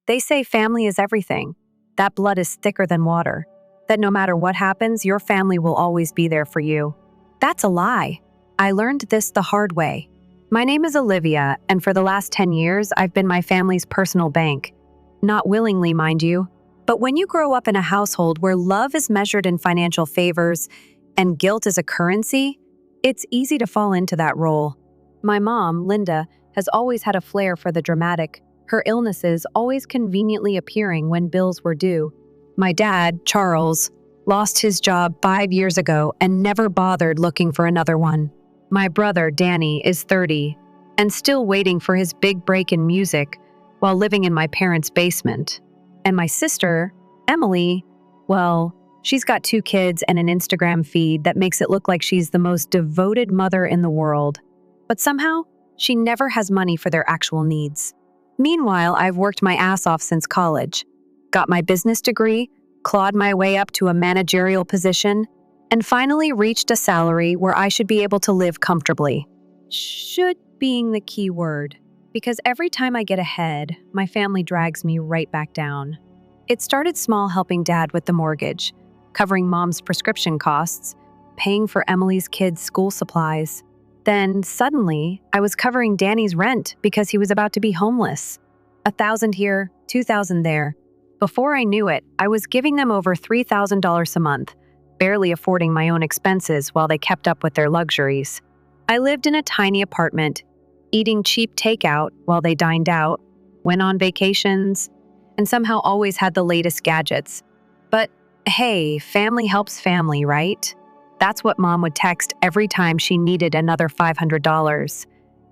They say family is everything, that blood is thicker than water, that no matter what happens, your family will always be there for you. That's a lie. I learned this the hard way. My name is Olivia, and for the last 10 years, I've been my family's personal bank. Not willingly, mind you. But when you grow up in a household where love is measured in financial favors and guilt is a currency, it's easy to fall into that role. My mom, Linda, has always had a flair for the dramatic, her illnesses always conveniently appearing when bills were due. My dad, Charles, lost his job 5 years ago and never bothered looking for another one. My brother, Danny, is 30 and still waiting for his big break in music while living in my parents' basement. And my sister, Emily, well, she's got 2 kids and an Instagram feed that makes it look like she's the most devoted mother in the world. But somehow, she never has money for their actual needs. Meanwhile, I've worked my ass off since college, got my business degree, clawed my way up to a managerial position, and finally reached a salary where I should be able to live comfortably. Should being the key word, because every time I get ahead, my family drags me right back down. It started small, helping Dad with the mortgage, covering Mom's prescription costs, paying for Emily's kids' school supplies. Then, suddenly, I was covering Danny's rent because he was about to be homeless. 1,000 here, 2,000 there. Before I knew it, I was giving them over $3,000 a month, barely affording my own expenses while they kept up with their luxuries. I lived in a tiny apartment, eating cheap takeout while they dined out, went on vacations, and somehow always had the latest gadgets. But hey, family helps family, right? That's what Mom would text every time she needed another $500.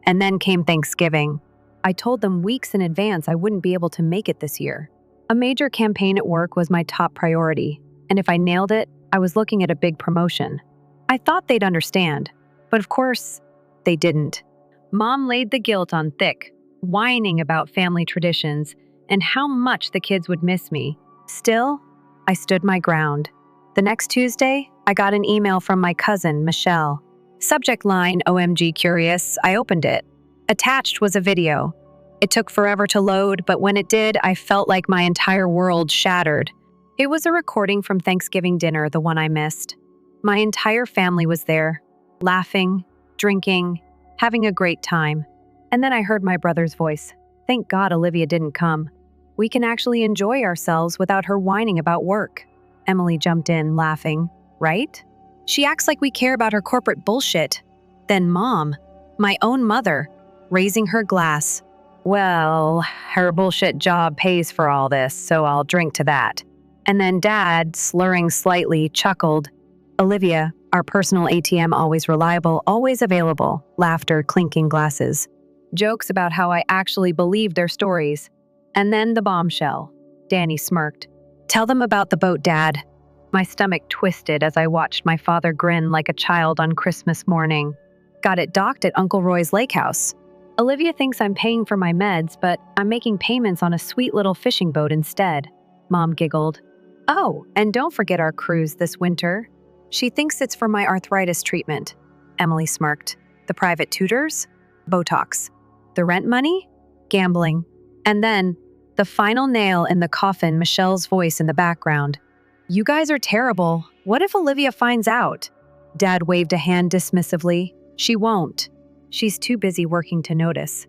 And then came Thanksgiving. I told them weeks in advance I wouldn't be able to make it this year. A major campaign at work was my top priority, and if I nailed it, I was looking at a big promotion. I thought they'd understand, but of course, they didn't. Mom laid the guilt on thick, whining about family traditions and how much the kids would miss me. Still, I stood my ground. The next Tuesday, I got an email from my cousin, Michelle. Subject line, OMG curious. I opened it. Attached was a video. It took forever to load, but when it did, I felt like my entire world shattered. It was a recording from Thanksgiving dinner, the one I missed. My entire family was there, laughing, drinking, having a great time. And then I heard my brother's voice. Thank God Olivia didn't come. We can actually enjoy ourselves without her whining about work. Emily jumped in, laughing. Right? She acts like we care about her corporate bullshit. Then Mom, my own mother, raising her glass. Well, her bullshit job pays for all this, so I'll drink to that. And then Dad, slurring slightly, chuckled. Olivia, our personal ATM, always reliable, always available. Laughter, clinking glasses. Jokes about how I actually believed their stories. And then the bombshell. Danny smirked. Tell them about the boat, Dad. My stomach twisted as I watched my father grin like a child on Christmas morning. Got it docked at Uncle Roy's lake house. Olivia thinks I'm paying for my meds, but I'm making payments on a sweet little fishing boat instead. Mom giggled. Oh, and don't forget our cruise this winter. She thinks it's for my arthritis treatment. Emily smirked. The private tutors? Botox. The rent money? Gambling. And then, the final nail in the coffin, Michelle's voice in the background. You guys are terrible. What if Olivia finds out? Dad waved a hand dismissively. She won't. She's too busy working to notice.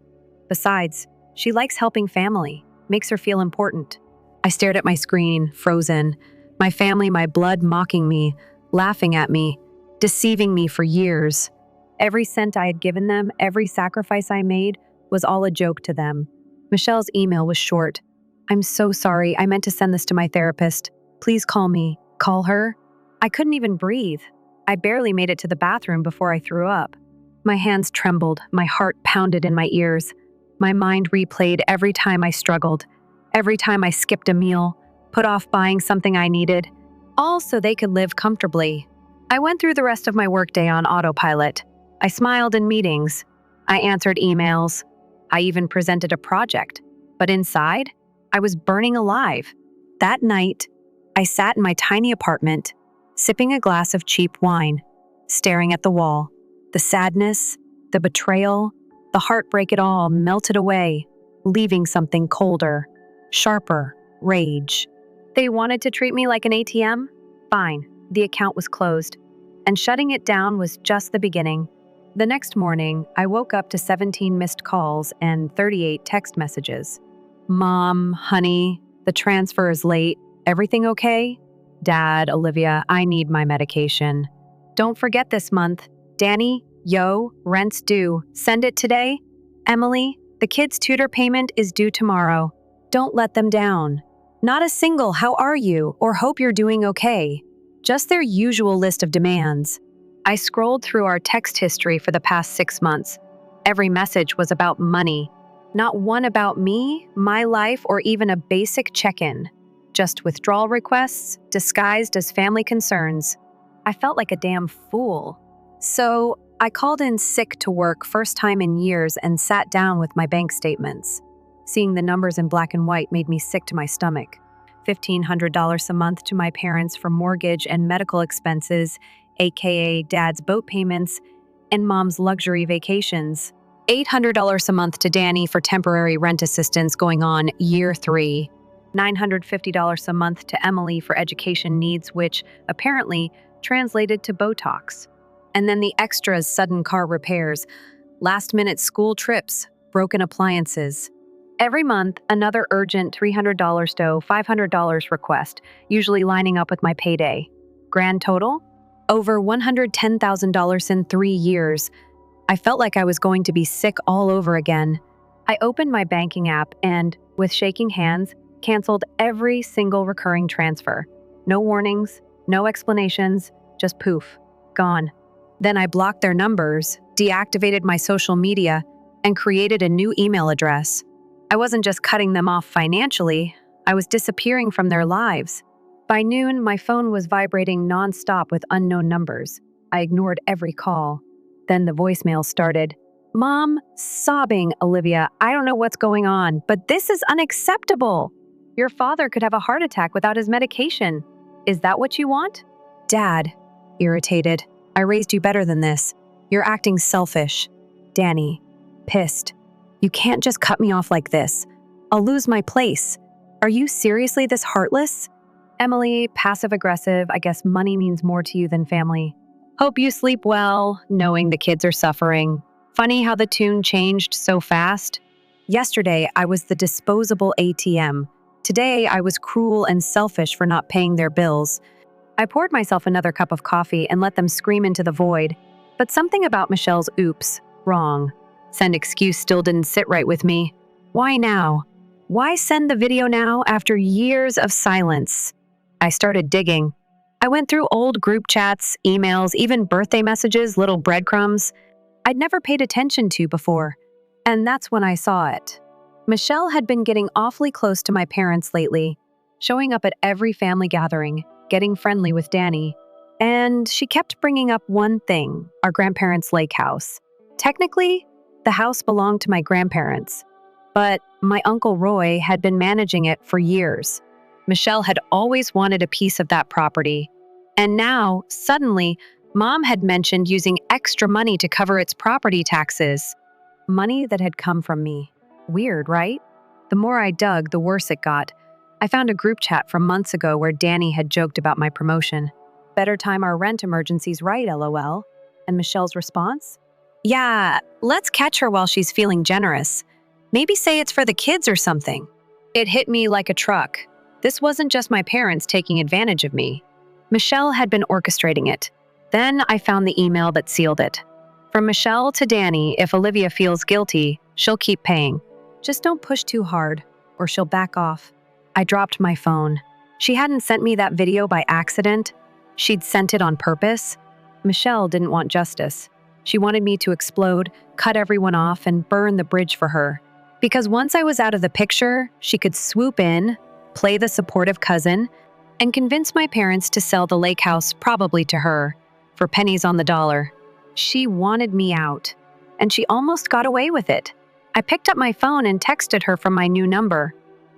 Besides, she likes helping family, makes her feel important. I stared at my screen, frozen. My family, my blood mocking me, laughing at me, deceiving me for years. Every cent I had given them, every sacrifice I made, was all a joke to them. Michelle's email was short. I'm so sorry. I meant to send this to my therapist. Please call me. Call her? I couldn't even breathe. I barely made it to the bathroom before I threw up. My hands trembled, my heart pounded in my ears. My mind replayed every time I struggled, every time I skipped a meal, put off buying something I needed, all so they could live comfortably. I went through the rest of my workday on autopilot. I smiled in meetings. I answered emails. I even presented a project. But inside, I was burning alive. That night, I sat in my tiny apartment, sipping a glass of cheap wine, staring at the wall. The sadness, the betrayal, the heartbreak, it all melted away, leaving something colder. Sharper. Rage. They wanted to treat me like an ATM? Fine. The account was closed. And shutting it down was just the beginning. The next morning, I woke up to 17 missed calls and 38 text messages. Mom, honey, the transfer is late. Everything okay? Dad, Olivia, I need my medication. Don't forget this month. Danny, yo, rent's due. Send it today. Emily, the kids' tutor payment is due tomorrow. Don't let them down. Not a single how are you or hope you're doing okay. Just their usual list of demands. I scrolled through our text history for the past 6 months. Every message was about money. Not one about me, my life, or even a basic check-in. Just withdrawal requests disguised as family concerns. I felt like a damn fool. So I called in sick to work first time in years and sat down with my bank statements. Seeing the numbers in black and white made me sick to my stomach. $1,500 a month to my parents for mortgage and medical expenses, aka Dad's boat payments, and Mom's luxury vacations. $800 a month to Danny for temporary rent assistance going on year 3. $950 a month to Emily for education needs, which apparently translated to Botox. And then the extras: sudden car repairs, last-minute school trips, broken appliances. Every month, another urgent $300 to $500 request, usually lining up with my payday. Grand total? Over $110,000 in 3 years. I felt like I was going to be sick all over again. I opened my banking app and, with shaking hands, canceled every single recurring transfer. No warnings, no explanations, just poof, gone. Then I blocked their numbers, deactivated my social media, and created a new email address. I wasn't just cutting them off financially, I was disappearing from their lives. By noon, my phone was vibrating nonstop with unknown numbers. I ignored every call. Then the voicemail started. Mom, sobbing, Olivia, I don't know what's going on, but this is unacceptable. Your father could have a heart attack without his medication. Is that what you want? Dad, irritated, I raised you better than this. You're acting selfish. Danny, pissed. You can't just cut me off like this. I'll lose my place. Are you seriously this heartless? Emily, passive-aggressive, I guess money means more to you than family. Hope you sleep well, knowing the kids are suffering. Funny how the tune changed so fast. Yesterday, I was the disposable ATM. Today, I was cruel and selfish for not paying their bills. I poured myself another cup of coffee and let them scream into the void. But something about Michelle's oops, wrong. Send excuse still didn't sit right with me. Why now? Why send the video now after years of silence? I started digging. I went through old group chats, emails, even birthday messages, little breadcrumbs I'd never paid attention to before. And that's when I saw it. Michelle had been getting awfully close to my parents lately, showing up at every family gathering, getting friendly with Danny. And she kept bringing up one thing, our grandparents' lake house. Technically, the house belonged to my grandparents, but my Uncle Roy had been managing it for years. Michelle had always wanted a piece of that property. And now, suddenly, Mom had mentioned using extra money to cover its property taxes. Money that had come from me. Weird, right? The more I dug, the worse it got. I found a group chat from months ago where Danny had joked about my promotion. Better time our rent emergencies, right, LOL? And Michelle's response? Yeah, let's catch her while she's feeling generous. Maybe say it's for the kids or something. It hit me like a truck. This wasn't just my parents taking advantage of me. Michelle had been orchestrating it. Then I found the email that sealed it. From Michelle to Danny, if Olivia feels guilty, she'll keep paying. Just don't push too hard, or she'll back off. I dropped my phone. She hadn't sent me that video by accident. She'd sent it on purpose. Michelle didn't want justice. She wanted me to explode, cut everyone off, and burn the bridge for her. Because once I was out of the picture, she could swoop in, play the supportive cousin, and convince my parents to sell the lake house, probably to her, for pennies on the dollar. She wanted me out, and she almost got away with it. I picked up my phone and texted her from my new number.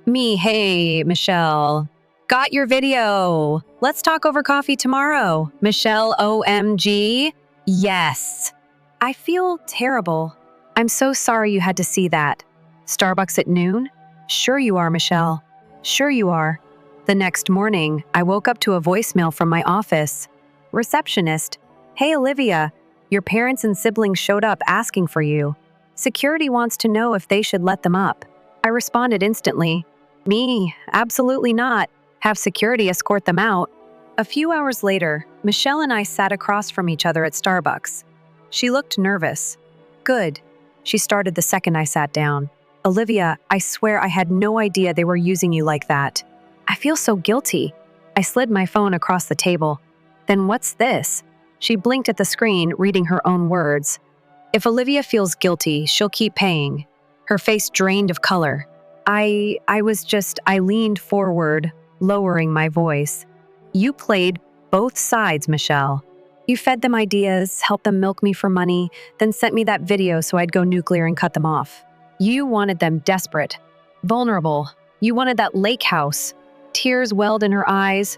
Hey, Michelle. Got your video. Let's talk over coffee tomorrow. Michelle, OMG. Yes. I feel terrible. I'm so sorry you had to see that. Starbucks at noon? Sure you are, Michelle. Sure you are. The next morning, I woke up to a voicemail from my office. Receptionist, hey Olivia, your parents and siblings showed up asking for you. Security wants to know if they should let them up. I responded instantly, me, absolutely not. Have security escort them out. A few hours later, Michelle and I sat across from each other at Starbucks. She looked nervous. Good. She started the second I sat down. Olivia, I swear I had no idea they were using you like that. I feel so guilty. I slid my phone across the table. Then what's this? She blinked at the screen, reading her own words. If Olivia feels guilty, she'll keep paying. Her face drained of color. I leaned forward, lowering my voice. You played both sides, Michelle. You fed them ideas, helped them milk me for money, then sent me that video so I'd go nuclear and cut them off. You wanted them desperate, vulnerable. You wanted that lake house. Tears welled in her eyes.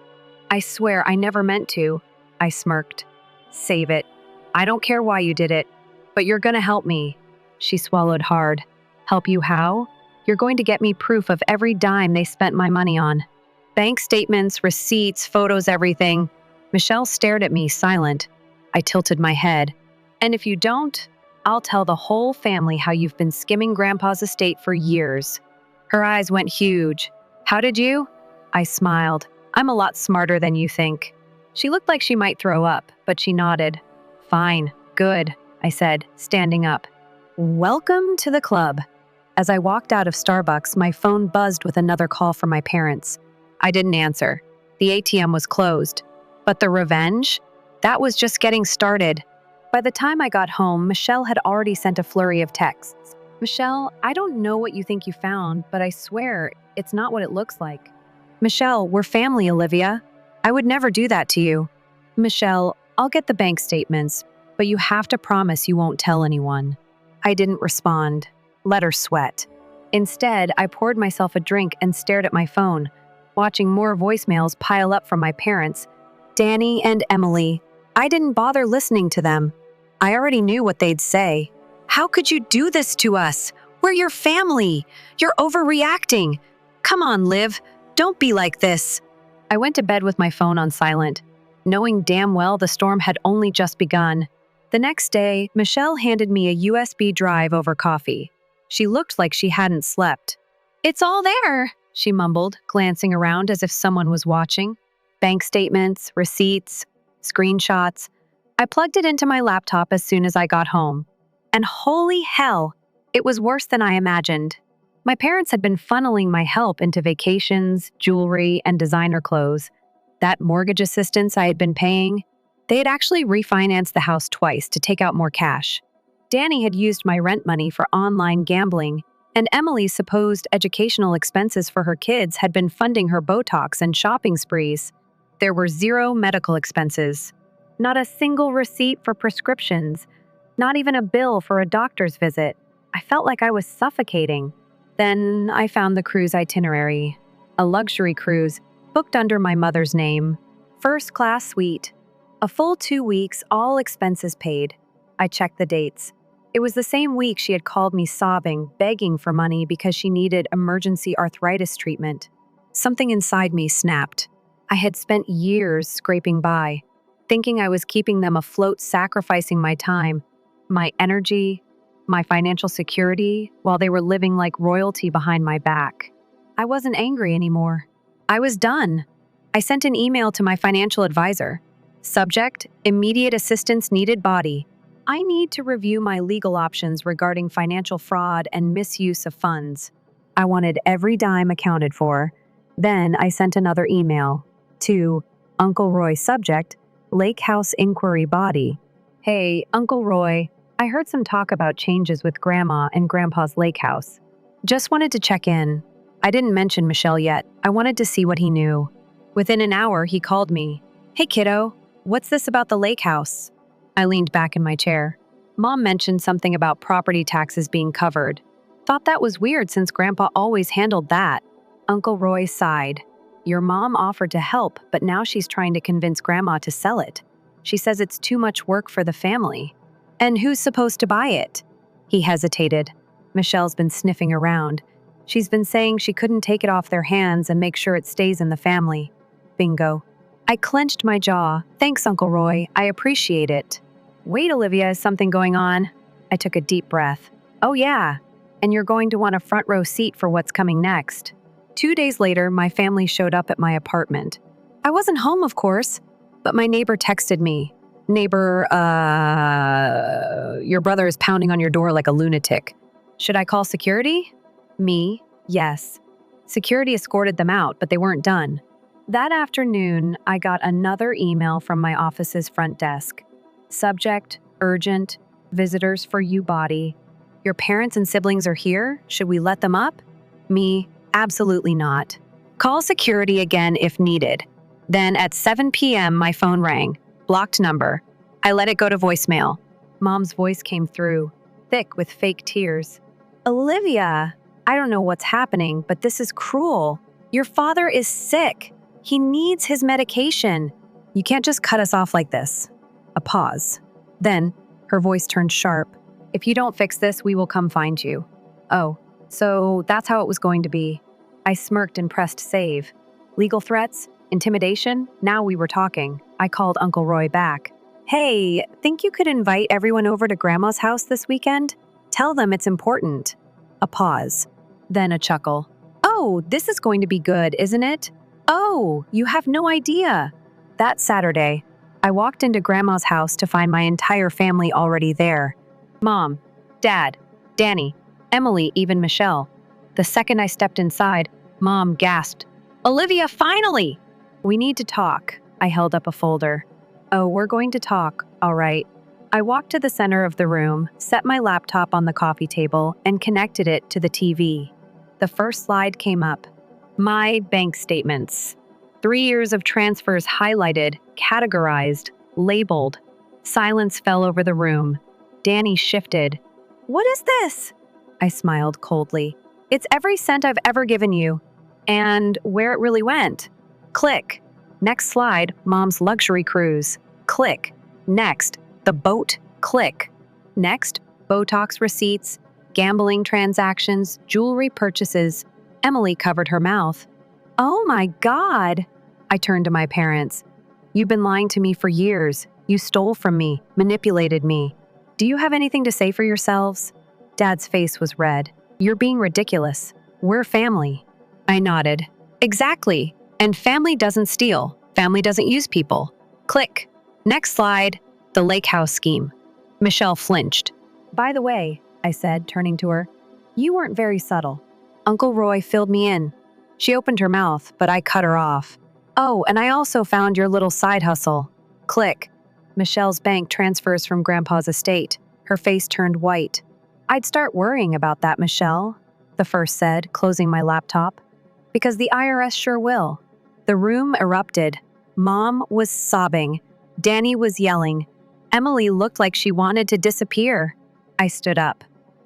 I swear I never meant to. I smirked. Save it. I don't care why you did it, but you're gonna help me. She swallowed hard. Help you how? You're going to get me proof of every dime they spent my money on. Bank statements, receipts, photos, everything. Michelle stared at me, silent. I tilted my head. And if you don't, I'll tell the whole family how you've been skimming Grandpa's estate for years. Her eyes went huge. How did you? I smiled. I'm a lot smarter than you think. She looked like she might throw up, but she nodded. Fine, good, I said, standing up. Welcome to the club. As I walked out of Starbucks, my phone buzzed with another call from my parents. I didn't answer. The ATM was closed. But the revenge? That was just getting started. By the time I got home, Michelle had already sent a flurry of texts. Michelle, I don't know what you think you found, but I swear it's not what it looks like. Michelle, we're family, Olivia. I would never do that to you. Michelle, I'll get the bank statements, but you have to promise you won't tell anyone. I didn't respond. Let her sweat. Instead, I poured myself a drink and stared at my phone, watching more voicemails pile up from my parents, Danny and Emily. I didn't bother listening to them. I already knew what they'd say. How could you do this to us? We're your family. You're overreacting. Come on, Liv. Don't be like this. I went to bed with my phone on silent, knowing damn well the storm had only just begun. The next day, Michelle handed me a USB drive over coffee. She looked like she hadn't slept. It's all there, she mumbled, glancing around as if someone was watching. Bank statements, receipts, screenshots. I plugged it into my laptop as soon as I got home. And holy hell, it was worse than I imagined. My parents had been funneling my help into vacations, jewelry, and designer clothes. That mortgage assistance I had been paying, they had actually refinanced the house twice to take out more cash. Danny had used my rent money for online gambling, and Emily's supposed educational expenses for her kids had been funding her Botox and shopping sprees. There were zero medical expenses. Not a single receipt for prescriptions. Not even a bill for a doctor's visit. I felt like I was suffocating. Then I found the cruise itinerary. A luxury cruise, booked under my mother's name. First-class suite. A full 2 weeks, all expenses paid. I checked the dates. It was the same week she had called me sobbing, begging for money because she needed emergency arthritis treatment. Something inside me snapped. I had spent years scraping by, thinking I was keeping them afloat, sacrificing my time, my energy, my financial security, while they were living like royalty behind my back. I wasn't angry anymore. I was done. I sent an email to my financial advisor. Subject: immediate assistance needed body. I need to review my legal options regarding financial fraud and misuse of funds. I wanted every dime accounted for. Then I sent another email to Uncle Roy, subject: Lake House Inquiry Body. Hey, Uncle Roy, I heard some talk about changes with Grandma and Grandpa's lake house. Just wanted to check in. I didn't mention Michelle yet. I wanted to see what he knew. Within an hour, he called me. Hey, kiddo, what's this about the lake house? I leaned back in my chair. Mom mentioned something about property taxes being covered. Thought that was weird since Grandpa always handled that. Uncle Roy sighed. Your mom offered to help, but now she's trying to convince Grandma to sell it. She says it's too much work for the family. And who's supposed to buy it? He hesitated. Michelle's been sniffing around. She's been saying she couldn't take it off their hands and make sure it stays in the family. Bingo. I clenched my jaw. Thanks, Uncle Roy. I appreciate it. Wait, Olivia, is something going on? I took a deep breath. Oh, yeah. And you're going to want a front row seat for what's coming next. 2 days later, my family showed up at my apartment. I wasn't home, of course, but my neighbor texted me. Neighbor, your brother is pounding on your door like a lunatic. Should I call security? Me, yes. Security escorted them out, but they weren't done. That afternoon, I got another email from my office's front desk. Subject, urgent, visitors for you body. Your parents and siblings are here? Should we let them up? Me, absolutely not. Call security again if needed. Then at 7 p.m., my phone rang. Blocked number. I let it go to voicemail. Mom's voice came through, thick with fake tears. Olivia, I don't know what's happening, but this is cruel. Your father is sick. He needs his medication. You can't just cut us off like this. A pause. Then, her voice turned sharp. If you don't fix this, we will come find you. Oh, so that's how it was going to be. I smirked and pressed save. Legal threats? Intimidation? Now we were talking. I called Uncle Roy back. Hey, think you could invite everyone over to Grandma's house this weekend? Tell them it's important. A pause. Then a chuckle. Oh, this is going to be good, isn't it? Oh, you have no idea. That Saturday, I walked into Grandma's house to find my entire family already there. Mom, Dad, Danny, Emily, even Michelle. The second I stepped inside, Mom gasped, Olivia, finally! We need to talk. I held up a folder. Oh, we're going to talk, all right. I walked to the center of the room, set my laptop on the coffee table, and connected it to the TV. The first slide came up. My bank statements. 3 years of transfers highlighted, categorized, labeled. Silence fell over the room. Danny shifted. What is this? I smiled coldly. It's every cent I've ever given you. And where it really went. Click. Next slide, Mom's luxury cruise. Click. Next, the boat. Click. Next, Botox receipts, gambling transactions, jewelry purchases. Emily covered her mouth. Oh my God! I turned to my parents. You've been lying to me for years. You stole from me, manipulated me. Do you have anything to say for yourselves? Dad's face was red. You're being ridiculous. We're family. I nodded. Exactly. And family doesn't steal. Family doesn't use people. Click. Next slide. The lake house scheme. Michelle flinched. By the way, I said, turning to her, you weren't very subtle. Uncle Roy filled me in. She opened her mouth, but I cut her off. Oh, and I also found your little side hustle. Click. Michelle's bank transfers from Grandpa's estate. Her face turned white. I'd start worrying about that, Michelle, the first said, closing my laptop. Because the IRS sure will. The room erupted. Mom was sobbing. Danny was yelling. Emily looked like she wanted to disappear. I stood up.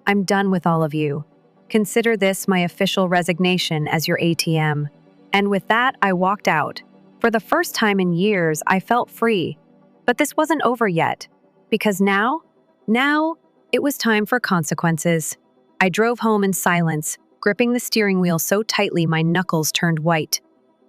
I'm done with all of you. Consider this my official resignation as your ATM. And with that, I walked out. For the first time in years, I felt free. But this wasn't over yet. Because now, it was time for consequences. I drove home in silence, gripping the steering wheel so tightly my knuckles turned white.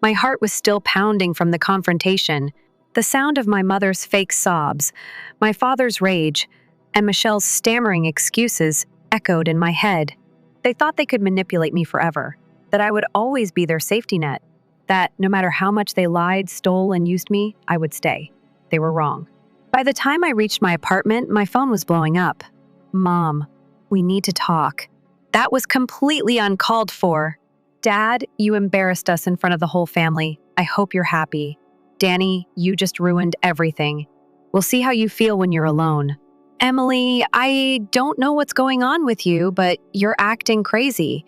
My heart was still pounding from the confrontation. The sound of my mother's fake sobs, my father's rage, and Michelle's stammering excuses echoed in my head. They thought they could manipulate me forever, that I would always be their safety net, that no matter how much they lied, stole, and used me, I would stay. They were wrong. By the time I reached my apartment, my phone was blowing up. Mom, we need to talk. That was completely uncalled for. Dad, you embarrassed us in front of the whole family. I hope you're happy. Danny, you just ruined everything. We'll see how you feel when you're alone. Emily, I don't know what's going on with you, but you're acting crazy.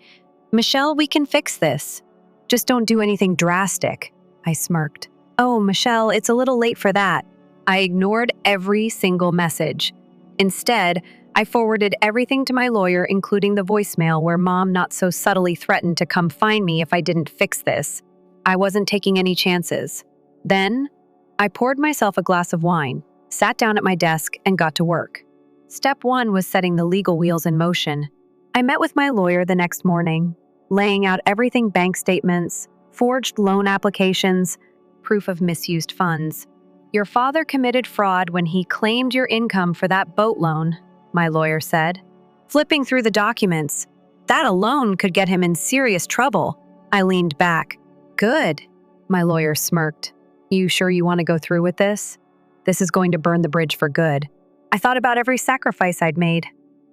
Michelle, we can fix this. Just don't do anything drastic. I smirked. Oh, Michelle, it's a little late for that. I ignored every single message. Instead, I forwarded everything to my lawyer, including the voicemail where Mom not so subtly threatened to come find me if I didn't fix this. I wasn't taking any chances. Then, I poured myself a glass of wine, sat down at my desk, and got to work. Step 1 was setting the legal wheels in motion. I met with my lawyer the next morning. laying out everything: bank statements, forged loan applications, proof of misused funds. Your father committed fraud when he claimed your income for that boat loan, my lawyer said. Flipping through the documents, that alone could get him in serious trouble. I leaned back. Good, my lawyer smirked. You sure you want to go through with this? This is going to burn the bridge for good. I thought about every sacrifice I'd made,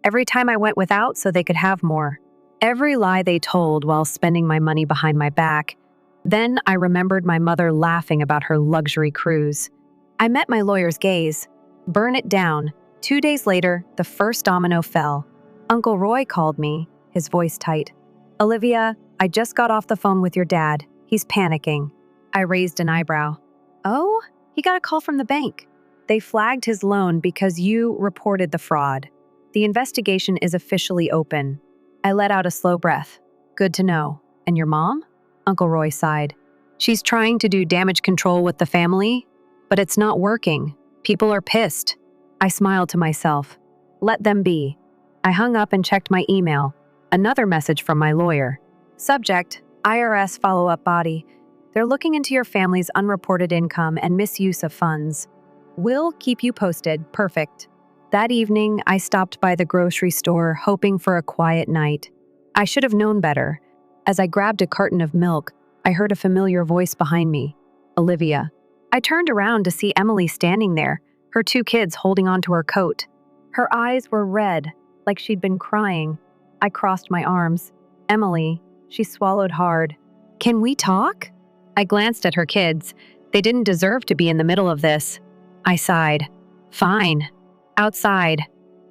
every time I went without so they could have more, every lie they told while spending my money behind my back. Then I remembered my mother laughing about her luxury cruise. I met my lawyer's gaze. Burn it down. 2 days later, the first domino fell. Uncle Roy called me, his voice tight. Olivia, I just got off the phone with your dad. He's panicking. I raised an eyebrow. Oh, he got a call from the bank. They flagged his loan because you reported the fraud. The investigation is officially open. I let out a slow breath. Good to know. And your mom? Uncle Roy sighed. She's trying to do damage control with the family, but it's not working. People are pissed. I smiled to myself. Let them be. I hung up and checked my email. Another message from my lawyer. Subject, IRS follow-up body. They're looking into your family's unreported income and misuse of funds. Will keep you posted. Perfect. That evening, I stopped by the grocery store, hoping for a quiet night. I should have known better. As I grabbed a carton of milk, I heard a familiar voice behind me. Olivia. I turned around to see Emily standing there, her 2 kids holding onto her coat. Her eyes were red, like she'd been crying. I crossed my arms. Emily, she swallowed hard. Can we talk? I glanced at her kids. They didn't deserve to be in the middle of this. I sighed. Fine. Outside.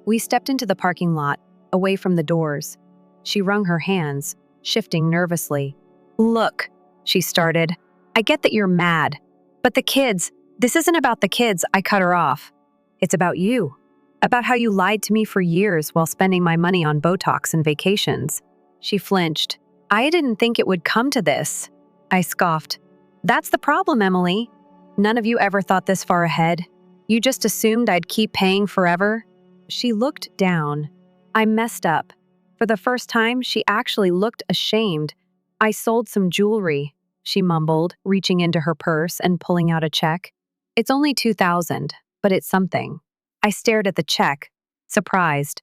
We stepped into the parking lot, away from the doors. She wrung her hands, shifting nervously. Look, she started. I get that you're mad. But the kids, this isn't about the kids. I cut her off. It's about you. About how you lied to me for years while spending my money on Botox and vacations. She flinched. I didn't think it would come to this. I scoffed. That's the problem, Emily. None of you ever thought this far ahead. You just assumed I'd keep paying forever. She looked down. I messed up. For the first time, she actually looked ashamed. I sold some jewelry, she mumbled, reaching into her purse and pulling out a check. It's only $2,000, but it's something. I stared at the check, surprised.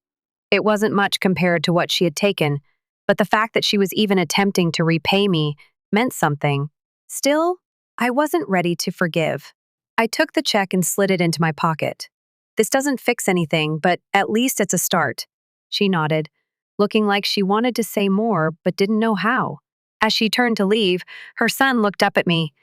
It wasn't much compared to what she had taken, but the fact that she was even attempting to repay me meant something. Still, I wasn't ready to forgive. I took the check and slid it into my pocket. This doesn't fix anything, but at least it's a start. She nodded, looking like she wanted to say more but didn't know how. As she turned to leave, her son looked up at me.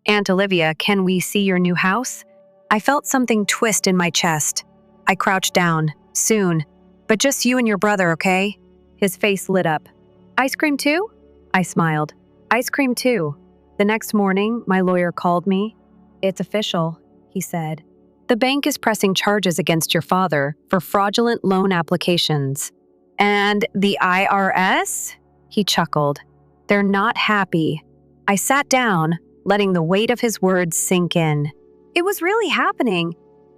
Aunt Olivia, can we see your new house? I felt something twist in my chest. I crouched down. Soon. But just you and your brother, okay? His face lit up. Ice cream too? I smiled. Ice cream too. The next morning, my lawyer called me. It's official, he said. The bank is pressing charges against your father for fraudulent loan applications. And the IRS? He chuckled. They're not happy. I sat down, letting the weight of his words sink in. It was really happening.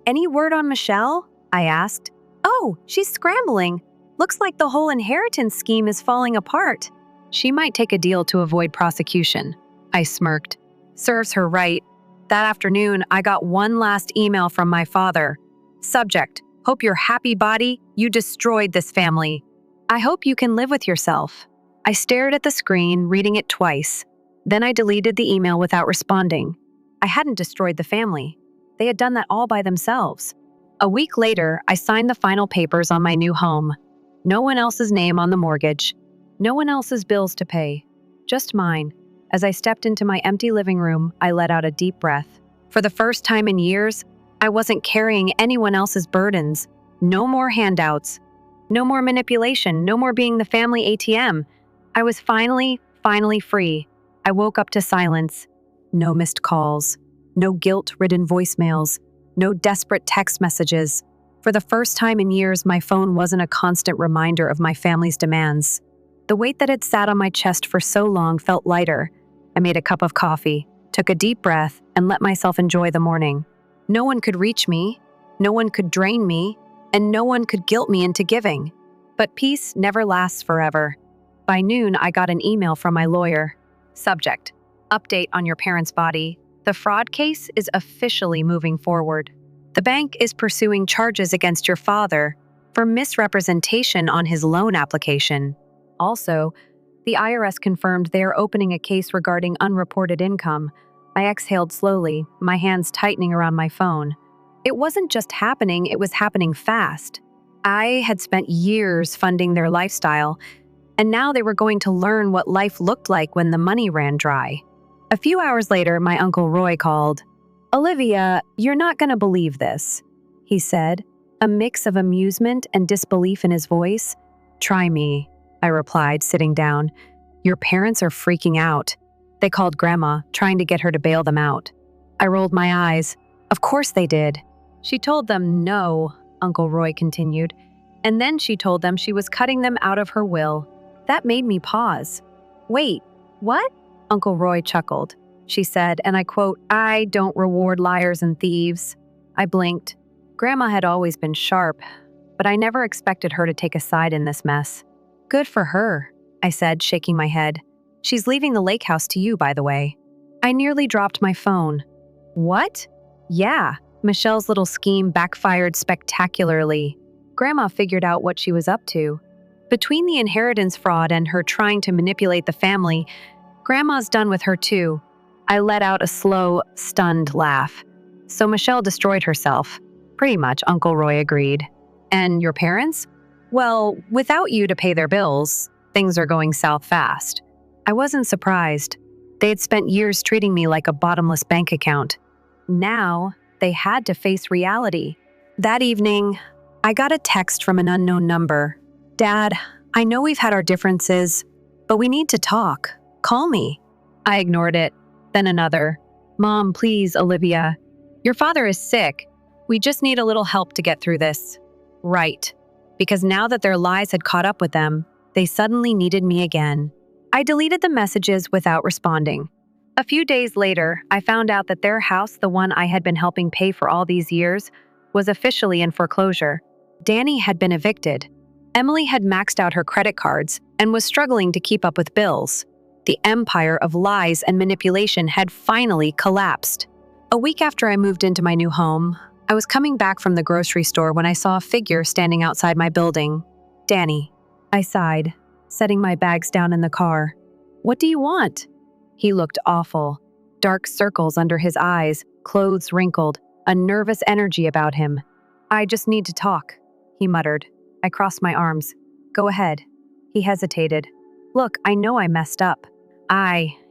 Any word on Michelle? I asked. Oh, she's scrambling. Looks like the whole inheritance scheme is falling apart. She might take a deal to avoid prosecution. I smirked. Serves her right. That afternoon, I got one last email from my father. Subject, hope you're happy, body. You destroyed this family. I hope you can live with yourself. I stared at the screen, reading it twice. Then I deleted the email without responding. I hadn't destroyed the family. They had done that all by themselves. A week later, I signed the final papers on my new home. No one else's name on the mortgage. No one else's bills to pay. Just mine. As I stepped into my empty living room, I let out a deep breath. For the first time in years, I wasn't carrying anyone else's burdens. No more handouts. No more manipulation. No more being the family ATM. I was finally free. I woke up to silence. No missed calls. No guilt-ridden voicemails. No desperate text messages. For the first time in years, my phone wasn't a constant reminder of my family's demands. The weight that had sat on my chest for so long felt lighter. I made a cup of coffee, took a deep breath, and let myself enjoy the morning. No one could reach me, no one could drain me, and no one could guilt me into giving. But peace never lasts forever. By noon, I got an email from my lawyer. Subject: update on your parents' body. The fraud case is officially moving forward. The bank is pursuing charges against your father for misrepresentation on his loan application. Also, the IRS confirmed they are opening a case regarding unreported income. I exhaled slowly, my hands tightening around my phone. It wasn't just happening, it was happening fast. I had spent years funding their lifestyle, and now they were going to learn what life looked like when the money ran dry. A few hours later, my Uncle Roy called. "Olivia, you're not going to believe this," he said, a mix of amusement and disbelief in his voice. "Try me," I replied, sitting down. "Your parents are freaking out. They called Grandma, trying to get her to bail them out." I rolled my eyes. "Of course they did." "She told them no," Uncle Roy continued, "and then she told them she was cutting them out of her will." That made me pause. "Wait, what?" Uncle Roy chuckled. "She said, and I quote, 'I don't reward liars and thieves.'" I blinked. Grandma had always been sharp, but I never expected her to take a side in this mess. "Good for her," I said, shaking my head. "She's leaving the lake house to you, by the way." I nearly dropped my phone. "What?" "Yeah, Michelle's little scheme backfired spectacularly. Grandma figured out what she was up to. Between the inheritance fraud and her trying to manipulate the family, Grandma's done with her too." I let out a slow, stunned laugh. "So Michelle destroyed herself." "Pretty much," Uncle Roy agreed. "And your parents?" "Well, without you to pay their bills, things are going south fast." I wasn't surprised. They had spent years treating me like a bottomless bank account. Now, they had to face reality. That evening, I got a text from an unknown number. "Dad, I know we've had our differences, but we need to talk. Call me." I ignored it. Then another. "Mom, please, Olivia. Your father is sick. We just need a little help to get through this." Right. Because now that their lies had caught up with them, they suddenly needed me again. I deleted the messages without responding. A few days later, I found out that their house, the one I had been helping pay for all these years, was officially in foreclosure. Danny had been evicted. Emily had maxed out her credit cards and was struggling to keep up with bills. The empire of lies and manipulation had finally collapsed. A week after I moved into my new home, I was coming back from the grocery store when I saw a figure standing outside my building. "Danny," I sighed, setting my bags down in the car. "What do you want?" He looked awful. Dark circles under his eyes, clothes wrinkled, a nervous energy about him. "I just need to talk," he muttered. I crossed my arms. "Go ahead." He hesitated. "Look, I know I messed up."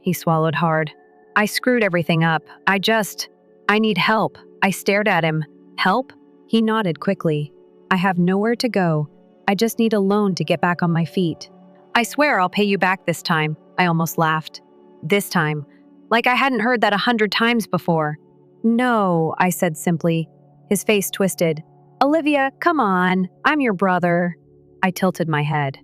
He swallowed hard. "I screwed everything up. I need help." I stared at him. "Help?" He nodded quickly. "I have nowhere to go. I just need a loan to get back on my feet." "I swear I'll pay you back this time." I almost laughed. This time. Like I hadn't heard that 100 times before. "No," I said simply. His face twisted. "Olivia, come on. I'm your brother." I tilted my head.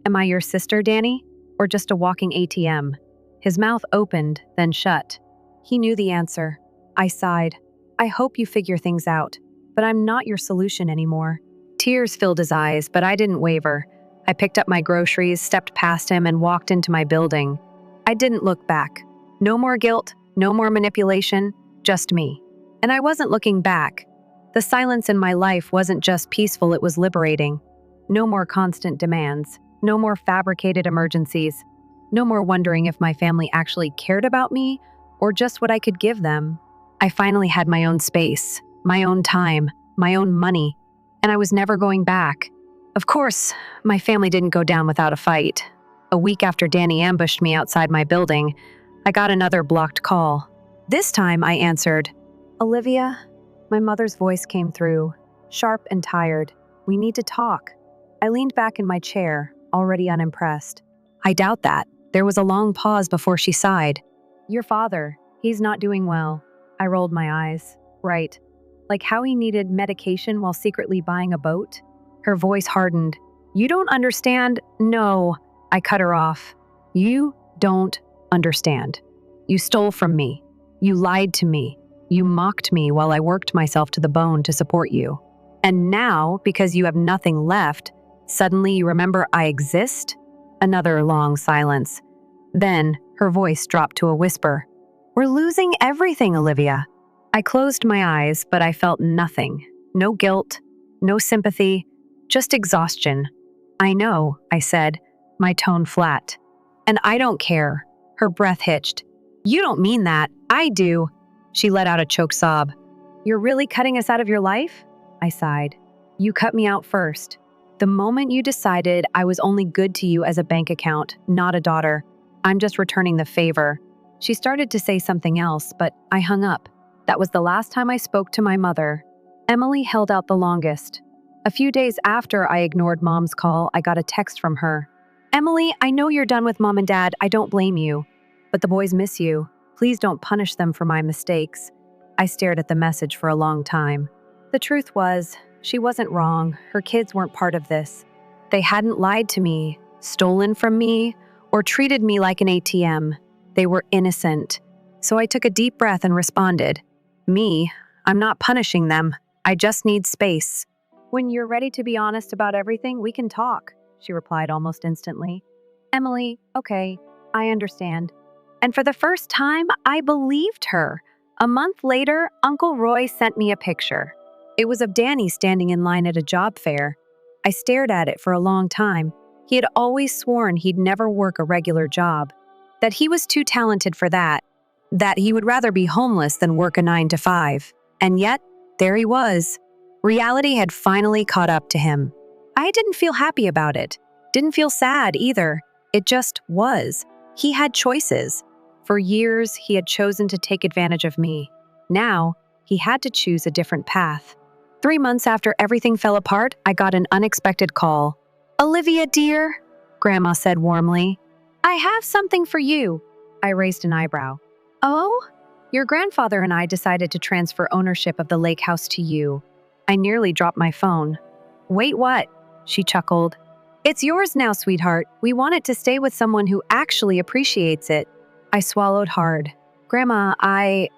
"Am I your sister, Danny? Or just a walking ATM?" His mouth opened, then shut. He knew the answer. I sighed. "I hope you figure things out, but I'm not your solution anymore." Tears filled his eyes, but I didn't waver. I picked up my groceries, stepped past him, and walked into my building. I didn't look back. No more guilt, no more manipulation, just me. And I wasn't looking back. The silence in my life wasn't just peaceful, it was liberating. No more constant demands. No more fabricated emergencies. No more wondering if my family actually cared about me or just what I could give them. I finally had my own space, my own time, my own money, and I was never going back. Of course, my family didn't go down without a fight. A week after Danny ambushed me outside my building, I got another blocked call. This time I answered. "Olivia?" My mother's voice came through, sharp and tired. "We need to talk." I leaned back in my chair, already unimpressed. "I doubt that." There was a long pause before she sighed. "Your father, he's not doing well." I rolled my eyes. "Right. Like how he needed medication while secretly buying a boat?" Her voice hardened. "You don't understand." "No." I cut her off. "You don't understand. You stole from me. You lied to me. You mocked me while I worked myself to the bone to support you. And now, because you have nothing left, suddenly you remember I exist? Another long silence. Then her voice dropped to a whisper. We're losing everything, Olivia. I closed my eyes, but I felt nothing. No guilt, no sympathy, just exhaustion. I know, I said, my tone flat. And I don't care. Her breath hitched. You don't mean that. I do. She let out a choked sob. You're really cutting us out of your life? I sighed. You cut me out first. The moment you decided I was only good to you as a bank account, not a daughter. I'm just returning the favor. She started to say something else, but I hung up. That was the last time I spoke to my mother. Emily held out the longest. A few days after I ignored Mom's call, I got a text from her. Emily, I know you're done with Mom and Dad. I don't blame you. But the boys miss you. Please don't punish them for my mistakes. I stared at the message for a long time. The truth was, she wasn't wrong. Her kids weren't part of this. They hadn't lied to me, stolen from me, or treated me like an ATM. They were innocent. So I took a deep breath and responded, Me, I'm not punishing them. I just need space. When you're ready to be honest about everything, we can talk, she replied almost instantly. Emily, okay, I understand. And for the first time, I believed her. A month later, Uncle Roy sent me a picture. It was of Danny standing in line at a job fair. I stared at it for a long time. He had always sworn he'd never work a regular job, that he was too talented for that he would rather be homeless than work a 9-to-5. And yet, there he was. Reality had finally caught up to him. I didn't feel happy about it. Didn't feel sad either. It just was. He had choices. For years, he had chosen to take advantage of me. Now, he had to choose a different path. 3 months after everything fell apart, I got an unexpected call. Olivia, dear, Grandma said warmly. I have something for you. I raised an eyebrow. Oh? Your grandfather and I decided to transfer ownership of the lake house to you. I nearly dropped my phone. Wait, what? She chuckled. It's yours now, sweetheart. We want it to stay with someone who actually appreciates it. I swallowed hard. Grandma, I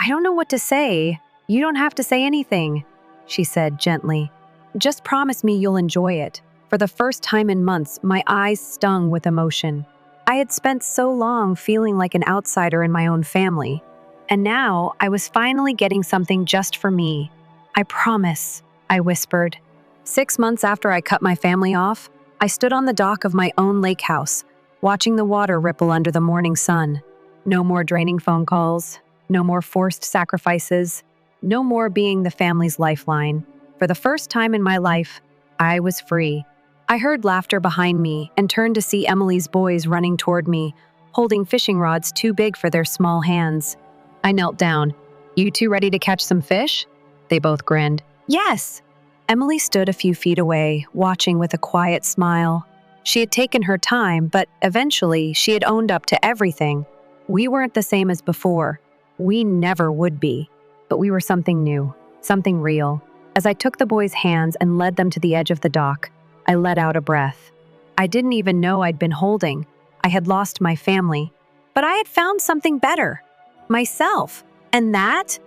don't know what to say. You don't have to say anything, she said gently. Just promise me you'll enjoy it. For the first time in months, my eyes stung with emotion. I had spent so long feeling like an outsider in my own family. And now I was finally getting something just for me. I promise, I whispered. 6 months after I cut my family off, I stood on the dock of my own lake house, watching the water ripple under the morning sun. No more draining phone calls, no more forced sacrifices, no more being the family's lifeline. For the first time in my life, I was free. I heard laughter behind me and turned to see Emily's boys running toward me, holding fishing rods too big for their small hands. I knelt down. You two ready to catch some fish? They both grinned. Yes! Emily stood a few feet away, watching with a quiet smile. She had taken her time, but eventually she had owned up to everything. We weren't the same as before. We never would be. But we were something new, something real. As I took the boys' hands and led them to the edge of the dock, I let out a breath. I didn't even know I'd been holding. I had lost my family. But I had found something better. Myself. And that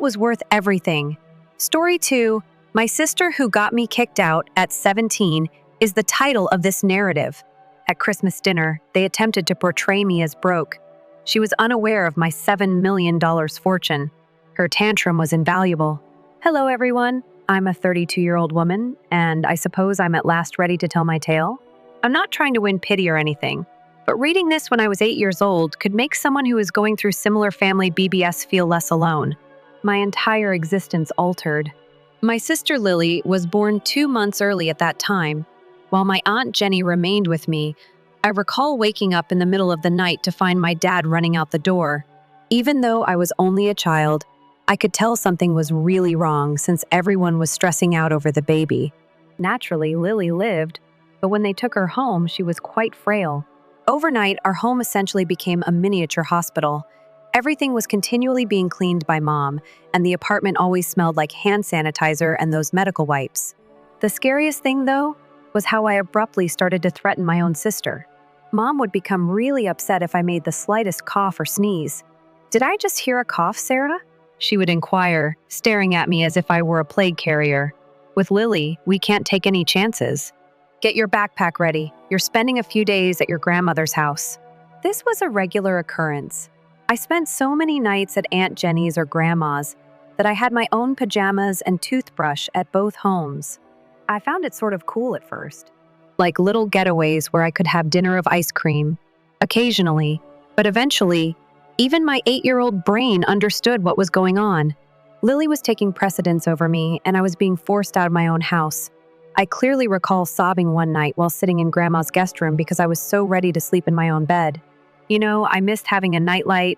was worth everything. Story 2, My Sister Who Got Me Kicked Out at 17 is the title of this narrative. At Christmas dinner, they attempted to portray me as broke. She was unaware of my $7 million fortune. Her tantrum was invaluable. Hello, everyone. I'm a 32-year-old woman, and I suppose I'm at last ready to tell my tale. I'm not trying to win pity or anything, but reading this when I was 8 years old could make someone who is going through similar family BBS feel less alone. My entire existence altered. My sister Lily was born 2 months early at that time. While my Aunt Jenny remained with me, I recall waking up in the middle of the night to find my dad running out the door. Even though I was only a child, I could tell something was really wrong since everyone was stressing out over the baby. Naturally, Lily lived, but when they took her home, she was quite frail. Overnight, our home essentially became a miniature hospital. Everything was continually being cleaned by Mom, and the apartment always smelled like hand sanitizer and those medical wipes. The scariest thing, though, was how I abruptly started to threaten my own sister. Mom would become really upset if I made the slightest cough or sneeze. Did I just hear a cough, Sarah? She would inquire, staring at me as if I were a plague carrier. With Lily, we can't take any chances. Get your backpack ready. You're spending a few days at your grandmother's house. This was a regular occurrence. I spent so many nights at Aunt Jenny's or Grandma's that I had my own pajamas and toothbrush at both homes. I found it sort of cool at first, like little getaways where I could have dinner of ice cream, occasionally, but eventually, even my 8-year-old brain understood what was going on. Lily was taking precedence over me, and I was being forced out of my own house. I clearly recall sobbing one night while sitting in Grandma's guest room because I was so ready to sleep in my own bed. You know, I missed having a nightlight,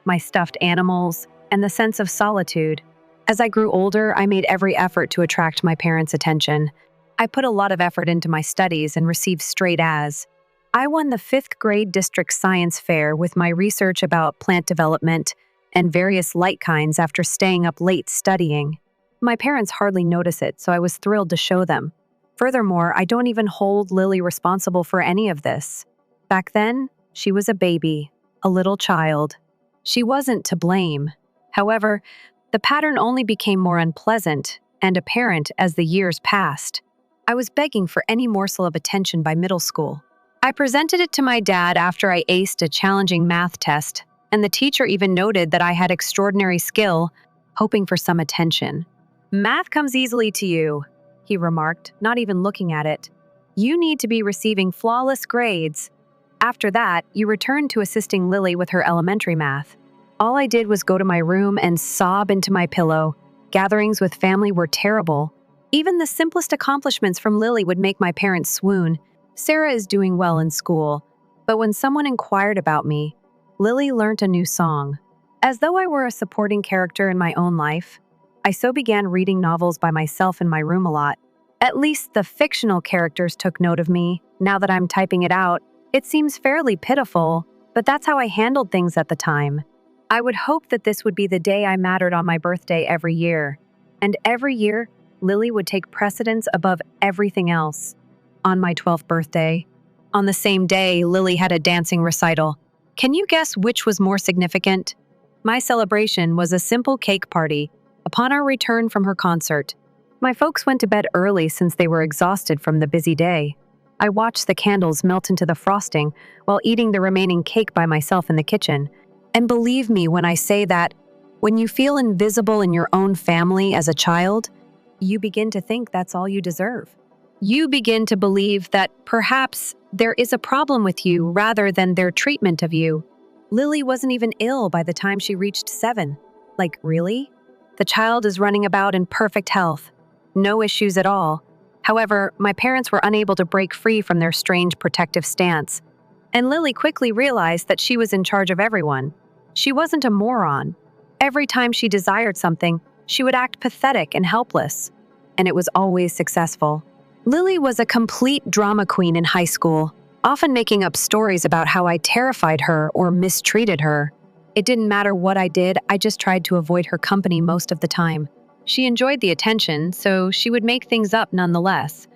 my stuffed animals, and the sense of solitude. As I grew older, I made every effort to attract my parents' attention. I put a lot of effort into my studies and received straight A's. I won the 5th grade district science fair with my research about plant development and various light kinds after staying up late studying. My parents hardly notice it, so I was thrilled to show them. Furthermore, I don't even hold Lily responsible for any of this. Back then, she was a baby, a little child. She wasn't to blame. However, the pattern only became more unpleasant and apparent as the years passed. I was begging for any morsel of attention by middle school. I presented it to my dad after I aced a challenging math test, and the teacher even noted that I had extraordinary skill, hoping for some attention. "Math comes easily to you," he remarked, not even looking at it. "You need to be receiving flawless grades." After that, you returned to assisting Lily with her elementary math. All I did was go to my room and sob into my pillow. Gatherings with family were terrible. Even the simplest accomplishments from Lily would make my parents swoon. Sarah is doing well in school, but when someone inquired about me, Lily learnt a new song. As though I were a supporting character in my own life, I so began reading novels by myself in my room a lot. At least the fictional characters took note of me. Now that I'm typing it out, it seems fairly pitiful, but that's how I handled things at the time. I would hope that this would be the day I mattered on my birthday every year. And every year, Lily would take precedence above everything else. On my 12th birthday, on the same day, Lily had a dancing recital. Can you guess which was more significant? My celebration was a simple cake party upon our return from her concert. My folks went to bed early since they were exhausted from the busy day. I watched the candles melt into the frosting while eating the remaining cake by myself in the kitchen. And believe me when I say that, when you feel invisible in your own family as a child, you begin to think that's all you deserve. You begin to believe that perhaps there is a problem with you rather than their treatment of you. Lily wasn't even ill by the time she reached 7. Like, really? The child is running about in perfect health. No issues at all. However, my parents were unable to break free from their strange protective stance. And Lily quickly realized that she was in charge of everyone. She wasn't a moron. Every time she desired something, she would act pathetic and helpless. And it was always successful. Lily was a complete drama queen in high school, often making up stories about how I terrified her or mistreated her. It didn't matter what I did, I just tried to avoid her company most of the time. She enjoyed the attention, so she would make things up nonetheless.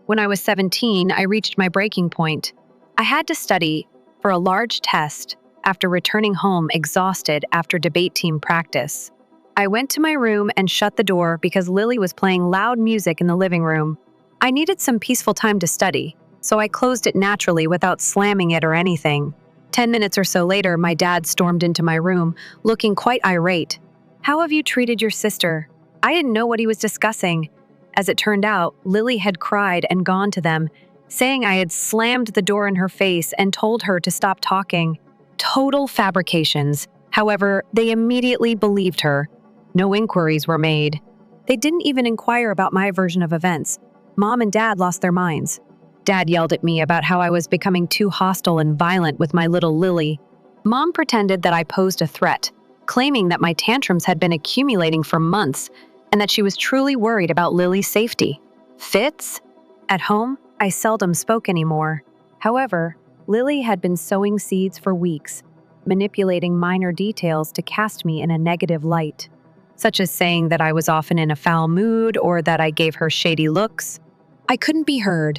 When I was 17, I reached my breaking point. I had to study for a large test after returning home exhausted after debate team practice. I went to my room and shut the door because Lily was playing loud music in the living room. I needed some peaceful time to study, so I closed it naturally without slamming it or anything. 10 minutes or so later, my dad stormed into my room, looking quite irate. "How have you treated your sister?" I didn't know what he was discussing. As it turned out, Lily had cried and gone to them, saying I had slammed the door in her face and told her to stop talking. Total fabrications. However, they immediately believed her. No inquiries were made. They didn't even inquire about my version of events. Mom and Dad lost their minds. Dad yelled at me about how I was becoming too hostile and violent with my little Lily. Mom pretended that I posed a threat, claiming that my tantrums had been accumulating for months and that she was truly worried about Lily's safety. Fits? At home, I seldom spoke anymore. However, Lily had been sowing seeds for weeks, manipulating minor details to cast me in a negative light, such as saying that I was often in a foul mood or that I gave her shady looks. I couldn't be heard.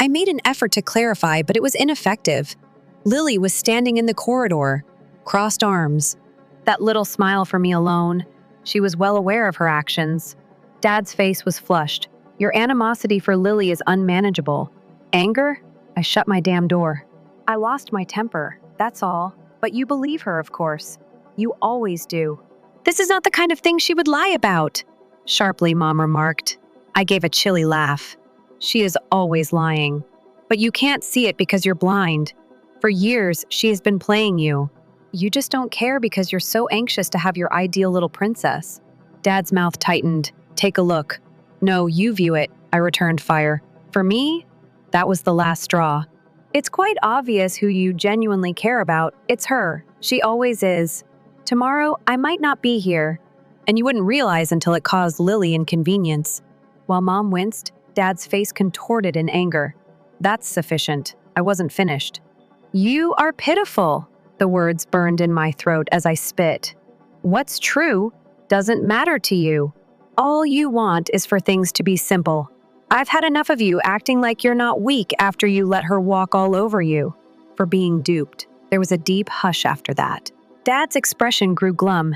I made an effort to clarify, but it was ineffective. Lily was standing in the corridor, crossed arms. That little smile for me alone. She was well aware of her actions. Dad's face was flushed. Your animosity for Lily is unmanageable. Anger? I shut my damn door. I lost my temper, that's all. But you believe her, of course. You always do. This is not the kind of thing she would lie about, sharply Mom remarked. I gave a chilly laugh. She is always lying. But you can't see it because you're blind. For years, she has been playing you. You just don't care because you're so anxious to have your ideal little princess. Dad's mouth tightened. Take a look. No, you view it, I returned fire. For me, that was the last straw. It's quite obvious who you genuinely care about. It's her. She always is. Tomorrow, I might not be here, and you wouldn't realize until it caused Lily inconvenience. While Mom winced, Dad's face contorted in anger. That's sufficient. I wasn't finished. You are pitiful. The words burned in my throat as I spit. What's true doesn't matter to you. All you want is for things to be simple. I've had enough of you acting like you're not weak after you let her walk all over you. For being duped. There was a deep hush after that. Dad's expression grew glum.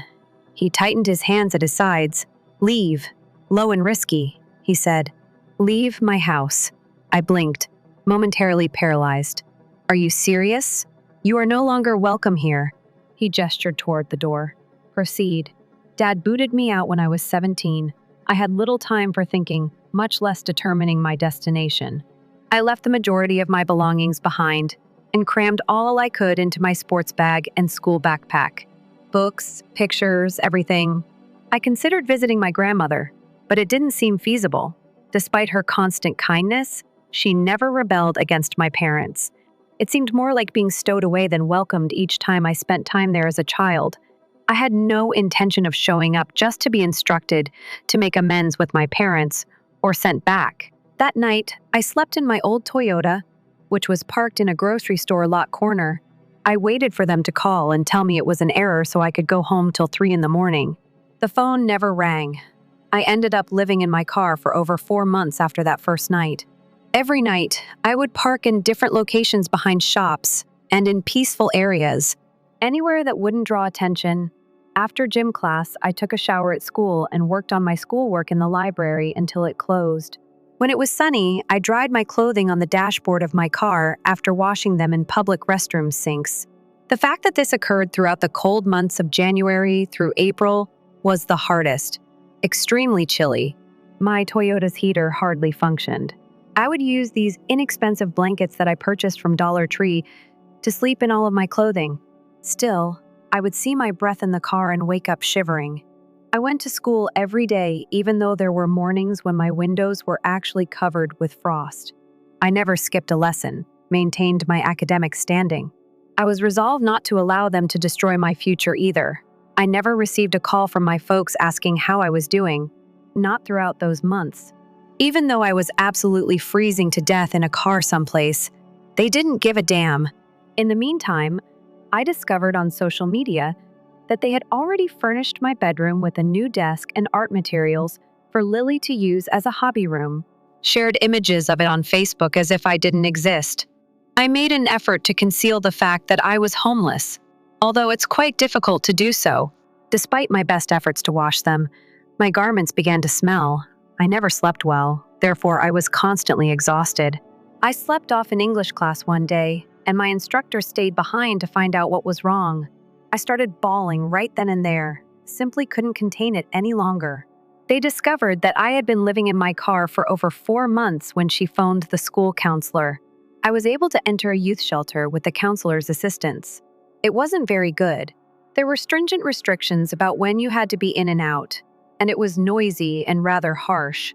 He tightened his hands at his sides. Leave. Low and risky, he said. Leave my house. I blinked, momentarily paralyzed. Are you serious? You are no longer welcome here. He gestured toward the door. Proceed. Dad booted me out when I was 17. I had little time for thinking, much less determining my destination. I left the majority of my belongings behind and crammed all I could into my sports bag and school backpack. Books, pictures, everything. I considered visiting my grandmother, but it didn't seem feasible. Despite her constant kindness, she never rebelled against my parents. It seemed more like being stowed away than welcomed each time I spent time there as a child. I had no intention of showing up just to be instructed to make amends with my parents or sent back. That night, I slept in my old Toyota, which was parked in a grocery store lot corner. I waited for them to call and tell me it was an error so I could go home till 3 in the morning. The phone never rang. I ended up living in my car for over 4 months after that first night. Every night, I would park in different locations behind shops and in peaceful areas, anywhere that wouldn't draw attention. After gym class, I took a shower at school and worked on my schoolwork in the library until it closed. When it was sunny, I dried my clothing on the dashboard of my car after washing them in public restroom sinks. The fact that this occurred throughout the cold months of January through April was the hardest. Extremely chilly. My Toyota's heater hardly functioned. I would use these inexpensive blankets that I purchased from Dollar Tree to sleep in all of my clothing. Still, I would see my breath in the car and wake up shivering. I went to school every day, even though there were mornings when my windows were actually covered with frost. I never skipped a lesson, maintained my academic standing. I was resolved not to allow them to destroy my future either. I never received a call from my folks asking how I was doing, not throughout those months. Even though I was absolutely freezing to death in a car someplace, they didn't give a damn. In the meantime, I discovered on social media that they had already furnished my bedroom with a new desk and art materials for Lily to use as a hobby room. Shared images of it on Facebook as if I didn't exist. I made an effort to conceal the fact that I was homeless, although it's quite difficult to do so. Despite my best efforts to wash them, my garments began to smell. I never slept well, therefore I was constantly exhausted. I slept off in English class one day, and my instructor stayed behind to find out what was wrong. I started bawling right then and there, simply couldn't contain it any longer. They discovered that I had been living in my car for over 4 months when she phoned the school counselor. I was able to enter a youth shelter with the counselor's assistance. It wasn't very good. There were stringent restrictions about when you had to be in and out, and it was noisy and rather harsh.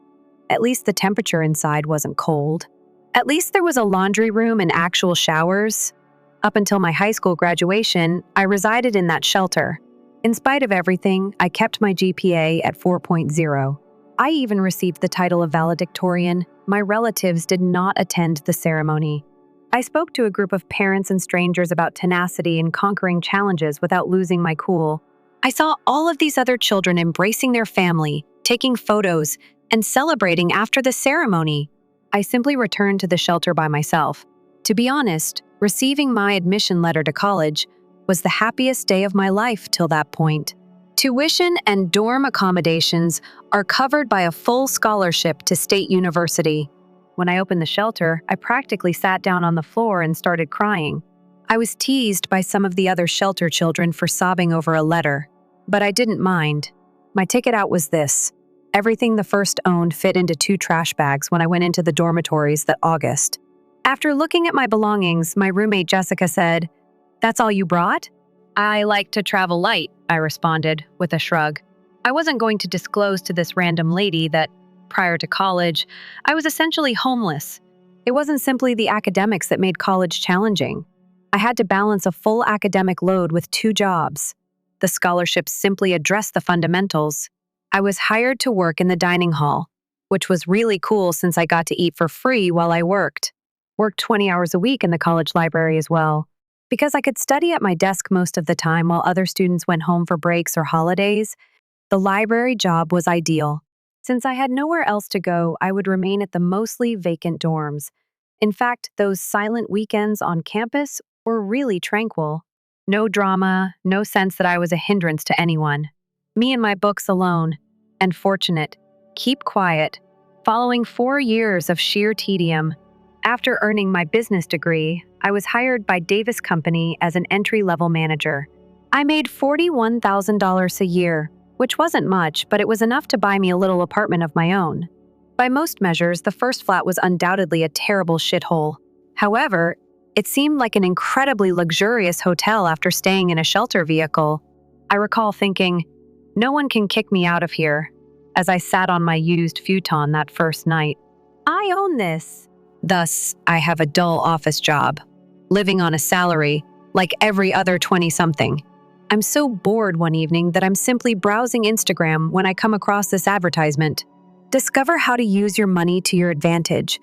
At least the temperature inside wasn't cold. At least there was a laundry room and actual showers. Up until my high school graduation, I resided in that shelter. In spite of everything, I kept my GPA at 4.0. I even received the title of valedictorian. My relatives did not attend the ceremony. I spoke to a group of parents and strangers about tenacity and conquering challenges without losing my cool. I saw all of these other children embracing their family, taking photos, and celebrating after the ceremony. I simply returned to the shelter by myself. To be honest, receiving my admission letter to college was the happiest day of my life till that point. Tuition and dorm accommodations are covered by a full scholarship to State University. When I opened the shelter, I practically sat down on the floor and started crying. I was teased by some of the other shelter children for sobbing over a letter, but I didn't mind. My ticket out was this: everything the first owned fit into 2 trash bags when I went into the dormitories that August. After looking at my belongings, my roommate Jessica said, "That's all you brought?" "I like to travel light," I responded, with a shrug. I wasn't going to disclose to this random lady that, prior to college, I was essentially homeless. It wasn't simply the academics that made college challenging. I had to balance a full academic load with 2 jobs. The scholarships simply addressed the fundamentals. I was hired to work in the dining hall, which was really cool since I got to eat for free while I worked. Worked 20 hours a week in the college library as well. Because I could study at my desk most of the time while other students went home for breaks or holidays, the library job was ideal. Since I had nowhere else to go, I would remain at the mostly vacant dorms. In fact, those silent weekends on campus were really tranquil. No drama, no sense that I was a hindrance to anyone. Me and my books alone. And fortunate. Keep quiet. Following 4 years of sheer tedium. After earning my business degree, I was hired by Davis Company as an entry-level manager. I made $41,000 a year, which wasn't much, but it was enough to buy me a little apartment of my own. By most measures, the first flat was undoubtedly a terrible shithole. However, it seemed like an incredibly luxurious hotel after staying in a shelter vehicle. I recall thinking, no one can kick me out of here, as I sat on my used futon that first night. I own this. Thus, I have a dull office job, living on a salary, like every other 20-something. I'm so bored one evening that I'm simply browsing Instagram when I come across this advertisement. Discover how to use your money to your advantage.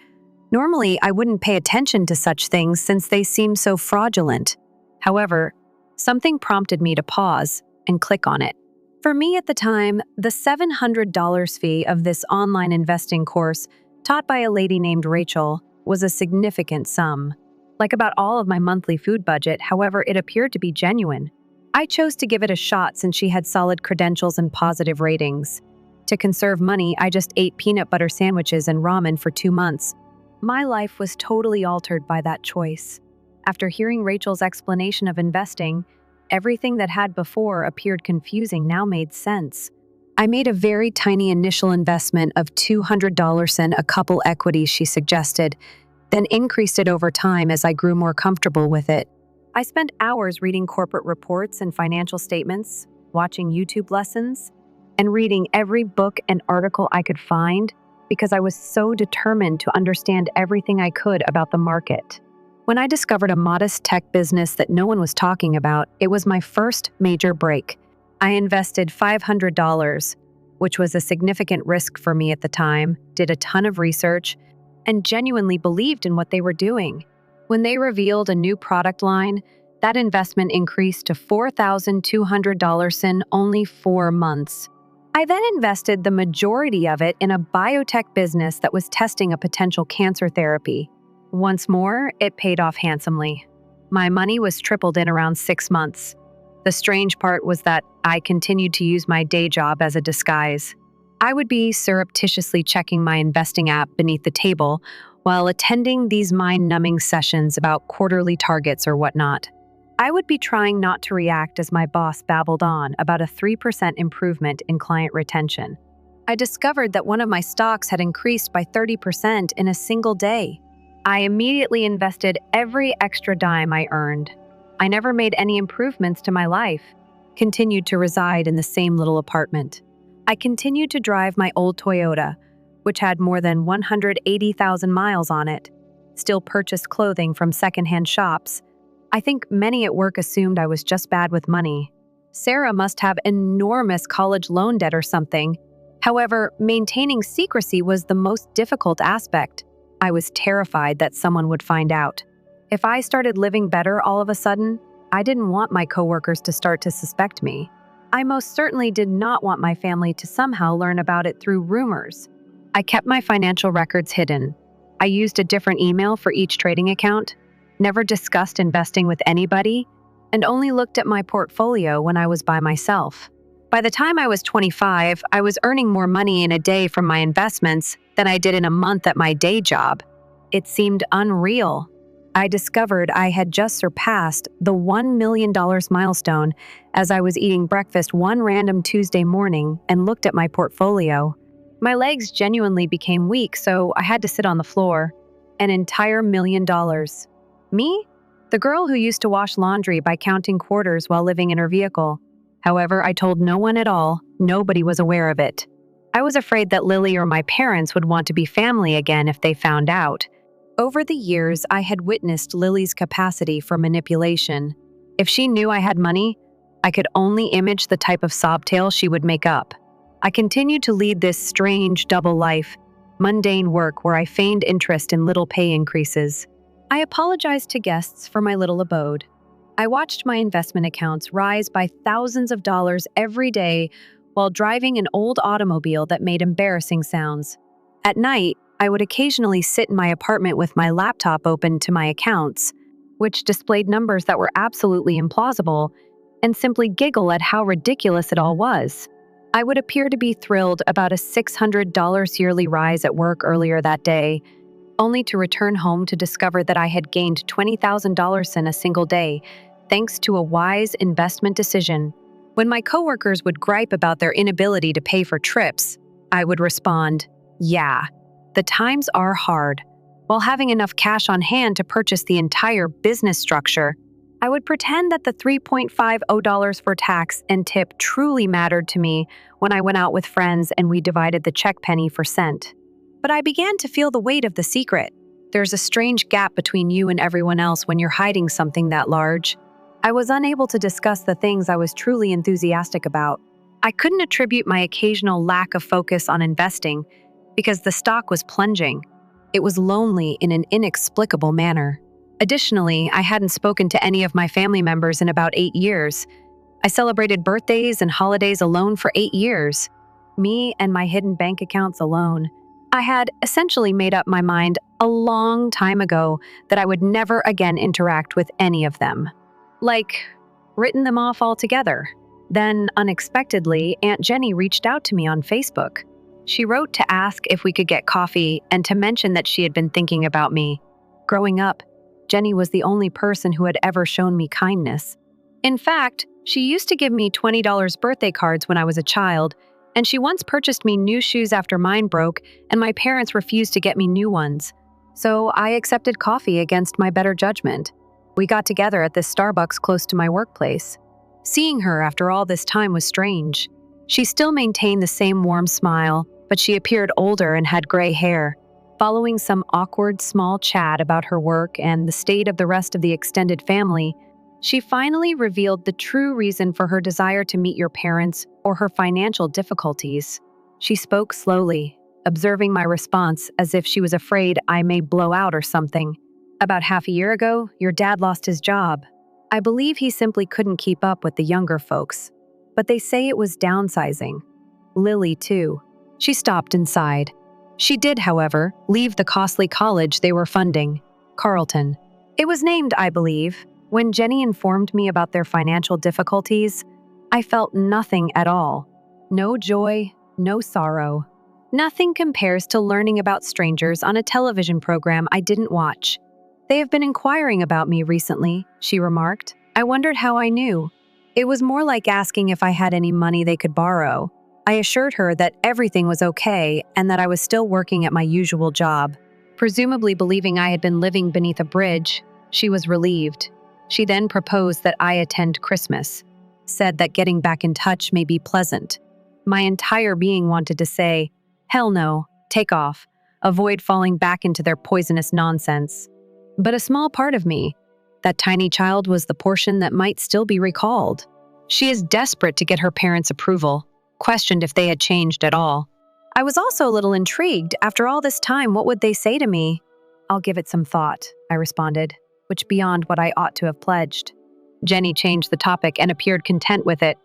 Normally, I wouldn't pay attention to such things since they seem so fraudulent. However, something prompted me to pause and click on it. For me at the time, the $700 fee of this online investing course, taught by a lady named Rachel, was a significant sum. Like about all of my monthly food budget, however, it appeared to be genuine. I chose to give it a shot since she had solid credentials and positive ratings. To conserve money, I just ate peanut butter sandwiches and ramen for 2 months. My life was totally altered by that choice. After hearing Rachel's explanation of investing, everything that had before appeared confusing now made sense. I made a very tiny initial investment of $200 in a couple equities she suggested, then increased it over time as I grew more comfortable with it. I spent hours reading corporate reports and financial statements, watching YouTube lessons, and reading every book and article I could find because I was so determined to understand everything I could about the market. When I discovered a modest tech business that no one was talking about, it was my first major break. I invested $500, which was a significant risk for me at the time, did a ton of research, and genuinely believed in what they were doing. When they revealed a new product line, that investment increased to $4,200 in only 4 months. I then invested the majority of it in a biotech business that was testing a potential cancer therapy. Once more, it paid off handsomely. My money was tripled in around 6 months. The strange part was that I continued to use my day job as a disguise. I would be surreptitiously checking my investing app beneath the table while attending these mind-numbing sessions about quarterly targets or whatnot. I would be trying not to react as my boss babbled on about a 3% improvement in client retention. I discovered that one of my stocks had increased by 30% in a single day. I immediately invested every extra dime I earned. I never made any improvements to my life, continued to reside in the same little apartment. I continued to drive my old Toyota, which had more than 180,000 miles on it, still purchased clothing from secondhand shops. I think many at work assumed I was just bad with money. Sarah must have enormous college loan debt or something. However, maintaining secrecy was the most difficult aspect. I was terrified that someone would find out. If I started living better all of a sudden, I didn't want my coworkers to start to suspect me. I most certainly did not want my family to somehow learn about it through rumors. I kept my financial records hidden. I used a different email for each trading account, never discussed investing with anybody, and only looked at my portfolio when I was by myself. By the time I was 25, I was earning more money in a day from my investments than I did in a month at my day job. It seemed unreal. I discovered I had just surpassed the $1 million milestone as I was eating breakfast one random Tuesday morning and looked at my portfolio. My legs genuinely became weak, so I had to sit on the floor. An entire $1 million. Me? The girl who used to wash laundry by counting quarters while living in her vehicle. However, I told no one at all. Nobody was aware of it. I was afraid that Lily or my parents would want to be family again if they found out. Over the years, I had witnessed Lily's capacity for manipulation. If she knew I had money, I could only image the type of sobtale she would make up. I continued to lead this strange double life, mundane work where I feigned interest in little pay increases. I apologized to guests for my little abode. I watched my investment accounts rise by thousands of dollars every day while driving an old automobile that made embarrassing sounds. At night, I would occasionally sit in my apartment with my laptop open to my accounts, which displayed numbers that were absolutely implausible, and simply giggle at how ridiculous it all was. I would appear to be thrilled about a $600 yearly rise at work earlier that day, only to return home to discover that I had gained $20,000 in a single day, thanks to a wise investment decision. When my coworkers would gripe about their inability to pay for trips, I would respond, "Yeah, the times are hard." While having enough cash on hand to purchase the entire business structure, I would pretend that the $3.50 for tax and tip truly mattered to me when I went out with friends and we divided the check penny for cent. But I began to feel the weight of the secret. There's a strange gap between you and everyone else when you're hiding something that large. I was unable to discuss the things I was truly enthusiastic about. I couldn't attribute my occasional lack of focus on investing because the stock was plunging. It was lonely in an inexplicable manner. Additionally, I hadn't spoken to any of my family members in about 8 years. I celebrated birthdays and holidays alone for 8 years. Me and my hidden bank accounts alone. I had essentially made up my mind a long time ago that I would never again interact with any of them. Like, written them off altogether. Then, unexpectedly, Aunt Jenny reached out to me on Facebook. She wrote to ask if we could get coffee and to mention that she had been thinking about me. Growing up, Jenny was the only person who had ever shown me kindness. In fact, she used to give me $20 birthday cards when I was a child, and she once purchased me new shoes after mine broke and my parents refused to get me new ones. So I accepted coffee against my better judgment. We got together at this Starbucks close to my workplace. Seeing her after all this time was strange. She still maintained the same warm smile, but she appeared older and had gray hair. Following some awkward small chat about her work and the state of the rest of the extended family, she finally revealed the true reason for her desire to meet your parents or her financial difficulties. She spoke slowly, observing my response as if she was afraid I may blow out or something. About half a year ago, your dad lost his job. I believe he simply couldn't keep up with the younger folks, but they say it was downsizing. Lily, too. She stopped and sighed. She did, however, leave the costly college they were funding, Carleton. It was named, I believe. When Jenny informed me about their financial difficulties, I felt nothing at all. No joy, no sorrow. Nothing compares to learning about strangers on a television program I didn't watch. They have been inquiring about me recently, she remarked. I wondered how I knew. It was more like asking if I had any money they could borrow. I assured her that everything was okay and that I was still working at my usual job. Presumably believing I had been living beneath a bridge, she was relieved. She then proposed that I attend Christmas, said that getting back in touch may be pleasant. My entire being wanted to say, hell no, take off, avoid falling back into their poisonous nonsense. But a small part of me, that tiny child, was the portion that might still be recalled. She is desperate to get her parents' approval, questioned if they had changed at all. I was also a little intrigued. After all this time, what would they say to me? I'll give it some thought, I responded, which beyond what I ought to have pledged. Jenny changed the topic and appeared content with it.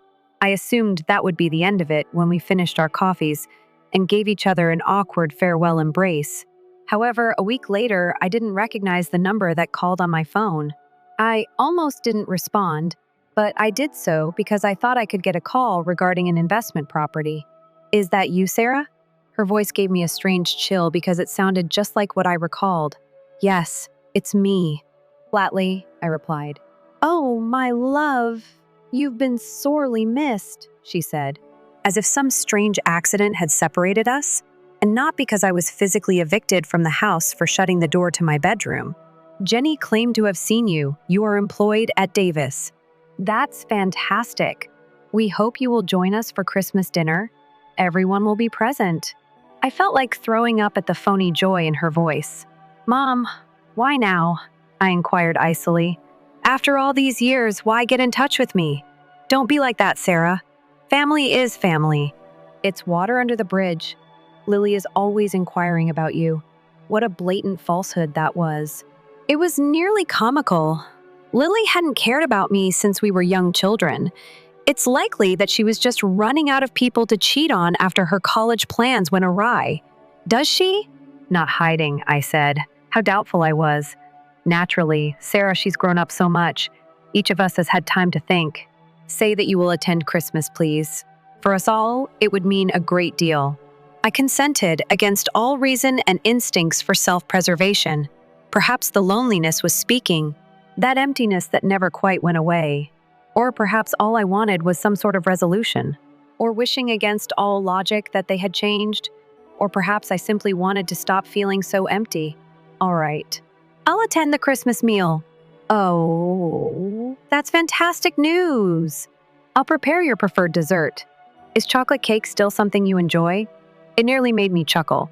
I assumed that would be the end of it when we finished our coffees and gave each other an awkward farewell embrace. However, a week later, I didn't recognize the number that called on my phone. I almost didn't respond, but I did so because I thought I could get a call regarding an investment property. Is that you, Sarah? Her voice gave me a strange chill because it sounded just like what I recalled. Yes, it's me. Flatly, I replied. Oh, my love, you've been sorely missed, she said, as if some strange accident had separated us, and not because I was physically evicted from the house for shutting the door to my bedroom. Jenny claimed to have seen you. You are employed at Davis. That's fantastic. We hope you will join us for Christmas dinner. Everyone will be present. I felt like throwing up at the phony joy in her voice. Mom, why now? I inquired icily. After all these years, why get in touch with me? Don't be like that, Sarah. Family is family. It's water under the bridge. Lily is always inquiring about you. What a blatant falsehood that was. It was nearly comical. Lily hadn't cared about me since we were young children. It's likely that she was just running out of people to cheat on after her college plans went awry. Does she? Not hiding, I said. How doubtful I was. Naturally, Sarah, she's grown up so much. Each of us has had time to think. Say that you will attend Christmas, please. For us all, it would mean a great deal. I consented against all reason and instincts for self-preservation. Perhaps the loneliness was speaking, that emptiness that never quite went away. Or perhaps all I wanted was some sort of resolution. Or wishing against all logic that they had changed. Or perhaps I simply wanted to stop feeling so empty. All right. I'll attend the Christmas meal. Oh, that's fantastic news. I'll prepare your preferred dessert. Is chocolate cake still something you enjoy? It nearly made me chuckle.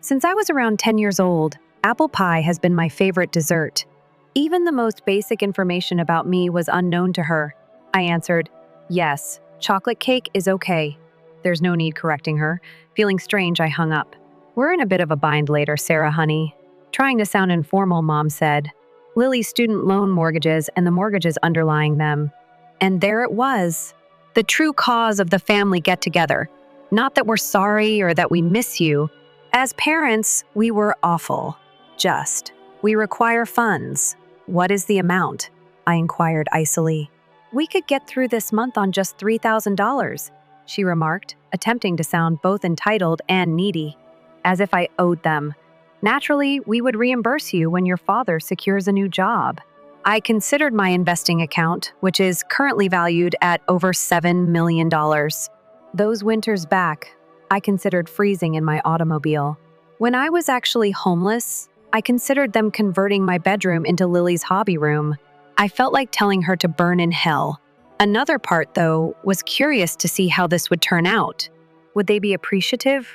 Since I was around 10 years old, apple pie has been my favorite dessert. Even the most basic information about me was unknown to her. I answered, yes, chocolate cake is okay. There's no need correcting her. Feeling strange, I hung up. We're in a bit of a bind later, Sarah, honey. Trying to sound informal, Mom said. Lily's student loan mortgages and the mortgages underlying them. And there it was. The true cause of the family get-together. Not that we're sorry or that we miss you. As parents, we were awful. Just. We require funds. What is the amount? I inquired icily. We could get through this month on just $3,000, she remarked, attempting to sound both entitled and needy. As if I owed them. Naturally, we would reimburse you when your father secures a new job. I considered my investing account, which is currently valued at over $7 million. Those winters back, I considered freezing in my automobile. When I was actually homeless, I considered them converting my bedroom into Lily's hobby room. I felt like telling her to burn in hell. Another part, though, was curious to see how this would turn out. Would they be appreciative?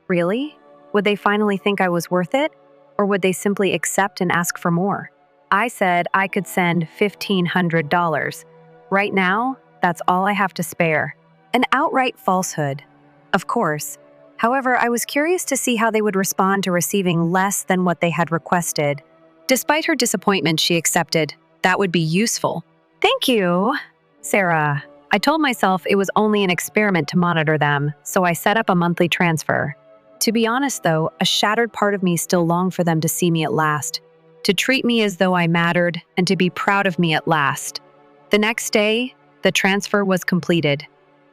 Really? Would they finally think I was worth it? Or would they simply accept and ask for more? I said I could send $1,500. Right now, that's all I have to spare. An outright falsehood. Of course. However, I was curious to see how they would respond to receiving less than what they had requested. Despite her disappointment, she accepted. That would be useful. Thank you, Sarah. I told myself it was only an experiment to monitor them, so I set up a monthly transfer. To be honest, though, a shattered part of me still longed for them to see me at last, to treat me as though I mattered, and to be proud of me at last. The next day, the transfer was completed.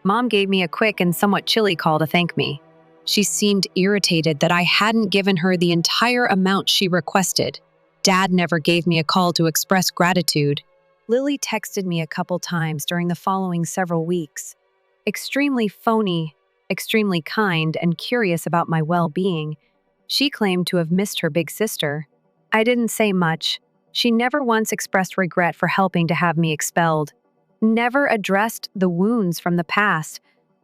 Mom gave me a quick and somewhat chilly call to thank me. She seemed irritated that I hadn't given her the entire amount she requested. Dad never gave me a call to express gratitude. Lily texted me a couple times during the following several weeks. Extremely phony, extremely kind, and curious about my well-being. She claimed to have missed her big sister. I didn't say much. She never once expressed regret for helping to have me expelled. Never addressed the wounds from the past.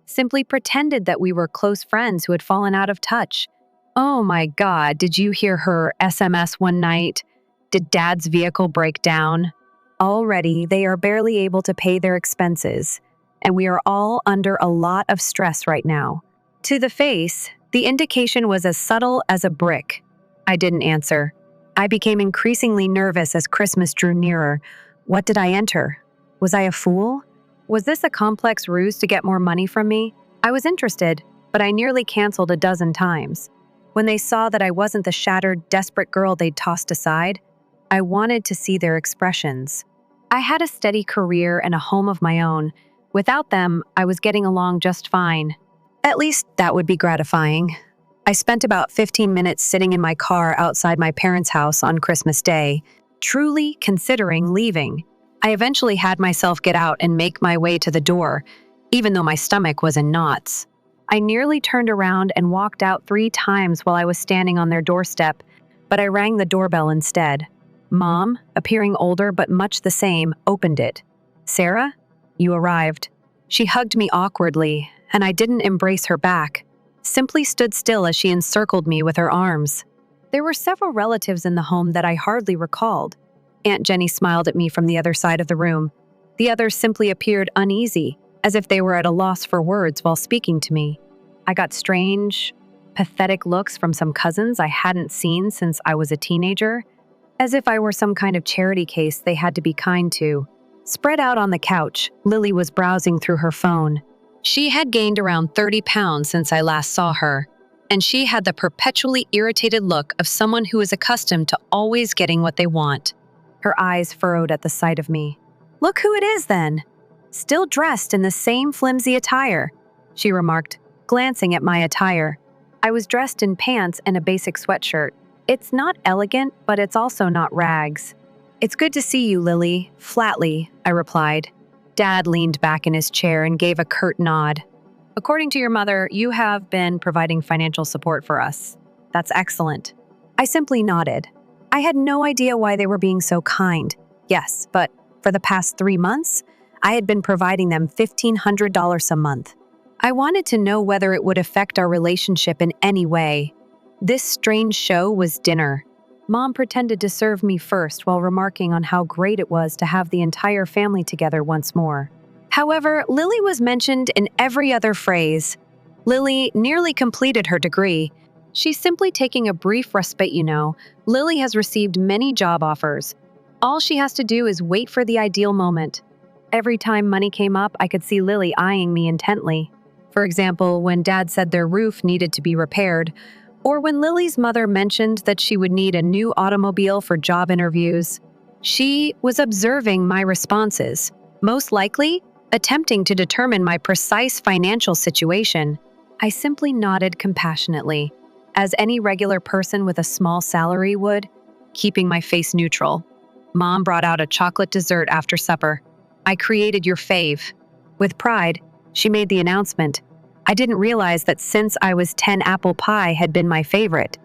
Simply pretended that we were close friends who had fallen out of touch. Oh my God, did you hear her SMS one night? Did Dad's vehicle break down? Already, they are barely able to pay their expenses, and we are all under a lot of stress right now. To the face, the indication was as subtle as a brick. I didn't answer. I became increasingly nervous as Christmas drew nearer. What did I enter? Was I a fool? Was this a complex ruse to get more money from me? I was interested, but I nearly canceled a dozen times. When they saw that I wasn't the shattered, desperate girl they'd tossed aside, I wanted to see their expressions. I had a steady career and a home of my own. Without them, I was getting along just fine. At least that would be gratifying. I spent about 15 minutes sitting in my car outside my parents' house on Christmas Day, truly considering leaving. I eventually had myself get out and make my way to the door, even though my stomach was in knots. I nearly turned around and walked out 3 times while I was standing on their doorstep, but I rang the doorbell instead. Mom, appearing older but much the same, opened it. "Sarah, you arrived." She hugged me awkwardly, and I didn't embrace her back, simply stood still as she encircled me with her arms. There were several relatives in the home that I hardly recalled. Aunt Jenny smiled at me from the other side of the room. The others simply appeared uneasy, as if they were at a loss for words while speaking to me. I got strange, pathetic looks from some cousins I hadn't seen since I was a teenager, as if I were some kind of charity case they had to be kind to. Spread out on the couch, Lily was browsing through her phone. She had gained around 30 pounds since I last saw her, and she had the perpetually irritated look of someone who is accustomed to always getting what they want. Her eyes furrowed at the sight of me. "Look who it is, then! Still dressed in the same flimsy attire," she remarked, glancing at my attire. I was dressed in pants and a basic sweatshirt. It's not elegant, but it's also not rags. "It's good to see you, Lily," flatly, I replied. Dad leaned back in his chair and gave a curt nod. "According to your mother, you have been providing financial support for us. That's excellent." I simply nodded. I had no idea why they were being so kind. Yes, but for the past 3 months, I had been providing them $1,500 a month. I wanted to know whether it would affect our relationship in any way. This strange show was dinner. Mom pretended to serve me first while remarking on how great it was to have the entire family together once more. However, Lily was mentioned in every other phrase. Lily nearly completed her degree. She's simply taking a brief respite, you know. Lily has received many job offers. All she has to do is wait for the ideal moment. Every time money came up, I could see Lily eyeing me intently. For example, when Dad said their roof needed to be repaired, or when Lily's mother mentioned that she would need a new automobile for job interviews. She was observing my responses, most likely attempting to determine my precise financial situation. I simply nodded compassionately, as any regular person with a small salary would, keeping my face neutral. Mom brought out a chocolate dessert after supper. "I created your fave." With pride, she made the announcement. I didn't realize that since I was 10, apple pie had been my favorite.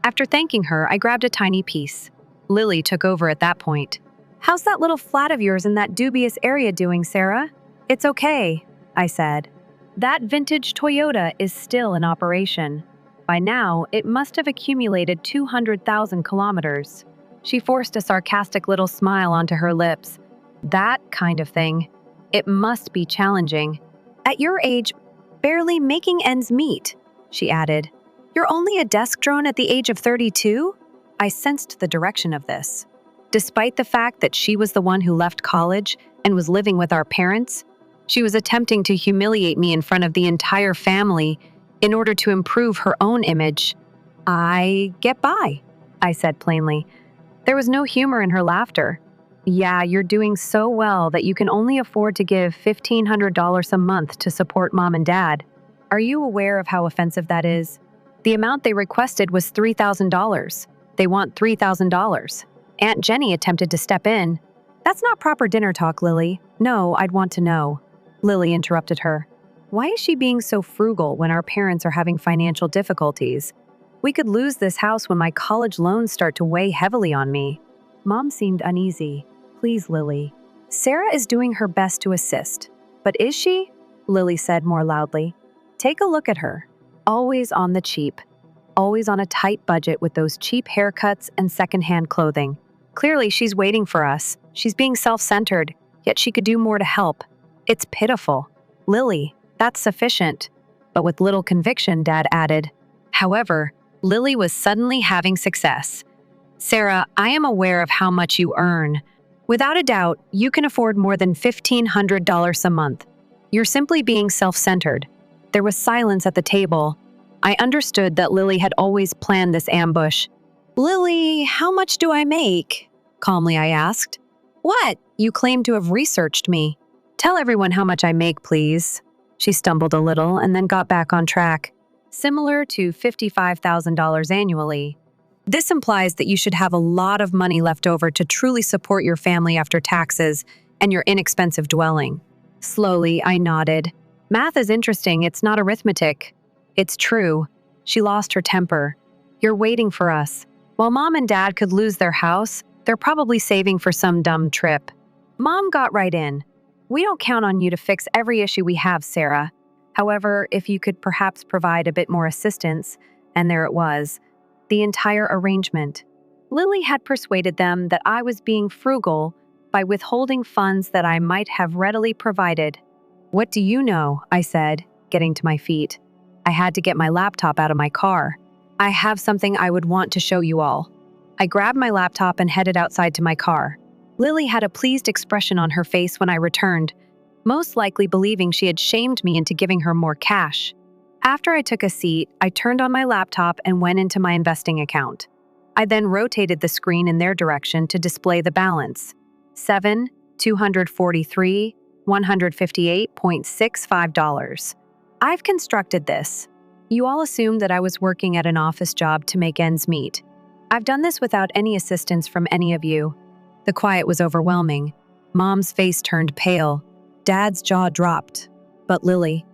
After thanking her, I grabbed a tiny piece. Lily took over at that point. "How's that little flat of yours in that dubious area doing, Sarah?" "It's okay," I said. "That vintage Toyota is still in operation. By now, it must have accumulated 200,000 kilometers." She forced a sarcastic little smile onto her lips. "That kind of thing. It must be challenging. At your age, barely making ends meet," she added. "You're only a desk drone at the age of 32? I sensed the direction of this. Despite the fact that she was the one who left college and was living with our parents, she was attempting to humiliate me in front of the entire family in order to improve her own image. "I get by," I said plainly. There was no humor in her laughter. "Yeah, you're doing so well that you can only afford to give $1,500 a month to support Mom and Dad. Are you aware of how offensive that is? The amount they requested was $3,000. They want $3,000. Aunt Jenny attempted to step in. "That's not proper dinner talk, Lily. No, I'd want to know." Lily interrupted her. "Why is she being so frugal when our parents are having financial difficulties? We could lose this house when my college loans start to weigh heavily on me." Mom seemed uneasy. "Please, Lily. Sarah is doing her best to assist. But is she?" Lily said more loudly. "Take a look at her. Always on the cheap. Always on a tight budget with those cheap haircuts and secondhand clothing. Clearly, she's waiting for us. She's being self-centered, yet she could do more to help. It's pitiful. Lily, that's sufficient." But with little conviction, Dad added. However, Lily was suddenly having success. "Sarah, I am aware of how much you earn. Without a doubt, you can afford more than $1,500 a month. You're simply being self-centered." There was silence at the table. I understood that Lily had always planned this ambush. "Lily, how much do I make?" calmly I asked. "What? You claim to have researched me. Tell everyone how much I make, please." She stumbled a little and then got back on track. "Similar to $55,000 annually. This implies that you should have a lot of money left over to truly support your family after taxes and your inexpensive dwelling." Slowly, I nodded. "Math is interesting, it's not arithmetic." "It's true." She lost her temper. "You're waiting for us. While Mom and Dad could lose their house, they're probably saving for some dumb trip." Mom got right in. "We don't count on you to fix every issue we have, Sarah. However, if you could perhaps provide a bit more assistance," and there it was, the entire arrangement. Lily had persuaded them that I was being frugal by withholding funds that I might have readily provided. "What do you know?" I said, getting to my feet. I had to get my laptop out of my car. "I have something I would want to show you all." I grabbed my laptop and headed outside to my car. Lily had a pleased expression on her face when I returned, most likely believing she had shamed me into giving her more cash. After I took a seat, I turned on my laptop and went into my investing account. I then rotated the screen in their direction to display the balance. $7,243,158.65. I've constructed this. You all assumed that I was working at an office job to make ends meet. I've done this without any assistance from any of you. The quiet was overwhelming. Mom's face turned pale. Dad's jaw dropped. But Lily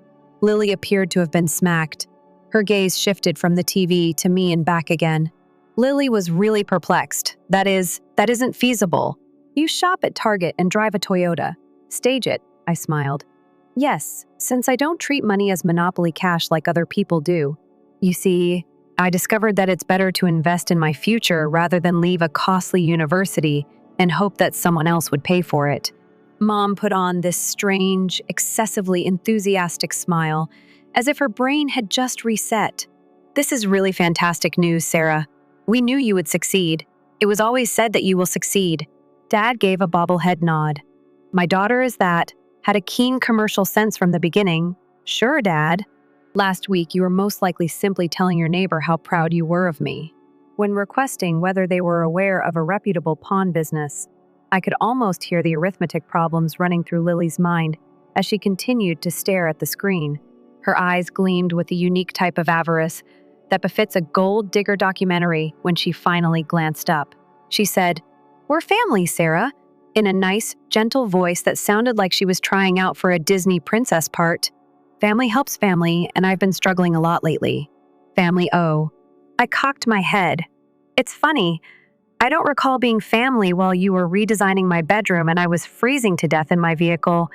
appeared to have been smacked. Her gaze shifted from the TV to me and back again. Lily was really perplexed. That isn't feasible. You shop at Target and drive a Toyota. Stage it, I smiled. Yes, since I don't treat money as monopoly cash like other people do. You see, I discovered that it's better to invest in my future rather than leave a costly university and hope that someone else would pay for it. Mom put on this strange, excessively enthusiastic smile, as if her brain had just reset. "This is really fantastic news, Sarah. We knew you would succeed. It was always said that you will succeed." Dad gave a bobblehead nod. "My daughter is that. Had a keen commercial sense from the beginning." "Sure, Dad. Last week you were most likely simply telling your neighbor how proud you were of me." When requesting whether they were aware of a reputable pawn business, I could almost hear the arithmetic problems running through Lily's mind as she continued to stare at the screen. Her eyes gleamed with the unique type of avarice that befits a gold digger documentary when she finally glanced up. She said, "We're family, Sarah," in a nice, gentle voice that sounded like she was trying out for a Disney princess part. "Family helps family, and I've been struggling a lot lately. Family oh." I cocked my head. "It's funny. I don't recall being family while you were redesigning my bedroom and I was freezing to death in my vehicle,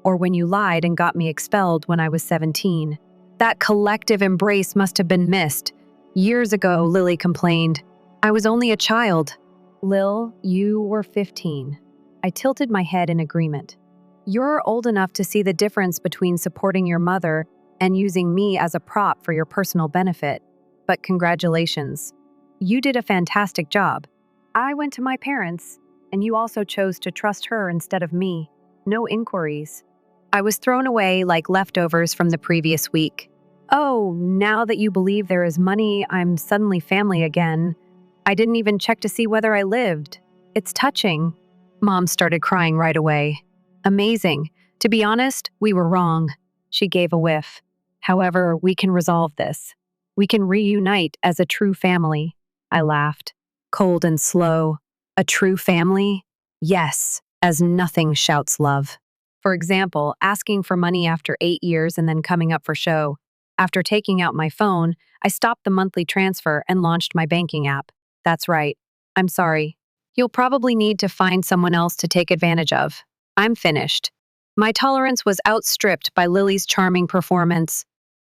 or when you lied and got me expelled when I was 17. That collective embrace must have been missed. Years ago," Lily complained. "I was only a child." "Lil, you were 15. I tilted my head in agreement. "You're old enough to see the difference between supporting your mother and using me as a prop for your personal benefit. But congratulations. You did a fantastic job. I went to my parents, and you also chose to trust her instead of me. No inquiries. I was thrown away like leftovers from the previous week. Oh, now that you believe there is money, I'm suddenly family again. I didn't even check to see whether I lived. It's touching." Mom started crying right away. "Amazing. To be honest, we were wrong." She gave a whiff. "However, we can resolve this. We can reunite as a true family." I laughed. Cold and slow. "A true family?" "Yes, as nothing shouts love. For example, asking for money after 8 years and then coming up for show. After taking out my phone, I stopped the monthly transfer and launched my banking app. That's right. I'm sorry. You'll probably need to find someone else to take advantage of. I'm finished." My tolerance was outstripped by Lily's charming performance.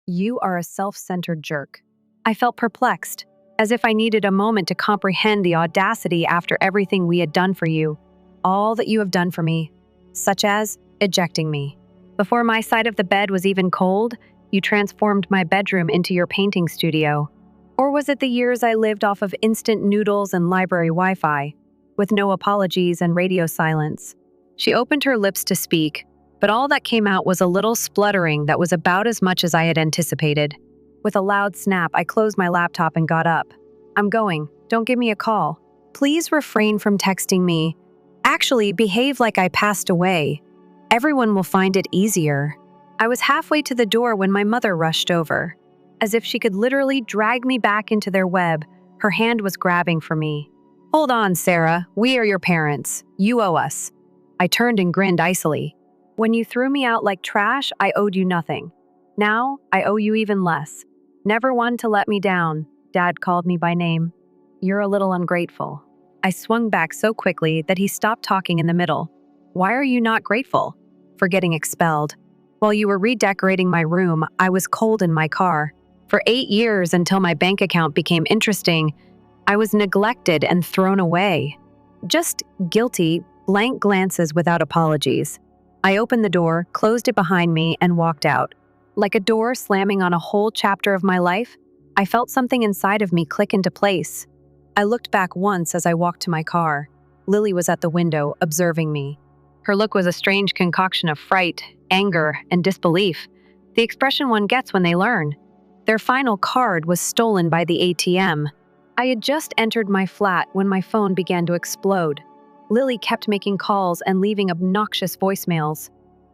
"You are a self-centered jerk." I felt perplexed, as if I needed a moment to comprehend the audacity after everything we had done for you. All that you have done for me, such as ejecting me. Before my side of the bed was even cold, you transformed my bedroom into your painting studio. Or was it the years I lived off of instant noodles and library Wi-Fi, with no apologies and radio silence? She opened her lips to speak, but all that came out was a little spluttering that was about as much as I had anticipated. With a loud snap, I closed my laptop and got up. "I'm going. Don't give me a call. Please refrain from texting me. Actually, behave like I passed away. Everyone will find it easier. I was halfway to the door when my mother rushed over. As if she could literally drag me back into their web, her hand was grabbing for me. Hold on, Sarah. We are your parents. You owe us. I turned and grinned icily. When you threw me out like trash, I owed you nothing. Now, I owe you even less. Never one to let me down. Dad called me by name. You're a little ungrateful. I swung back so quickly that he stopped talking in the middle. Why are you not grateful? For getting expelled. While you were redecorating my room, I was cold in my car. For 8 years until my bank account became interesting, I was neglected and thrown away. Just guilty, blank glances without apologies. I opened the door, closed it behind me, and walked out. Like a door slamming on a whole chapter of my life, I felt something inside of me click into place. I looked back once as I walked to my car. Lily was at the window, observing me. Her look was a strange concoction of fright, anger, and disbelief, the expression one gets when they learn. Their final card was stolen by the ATM. I had just entered my flat when my phone began to explode. Lily kept making calls and leaving obnoxious voicemails.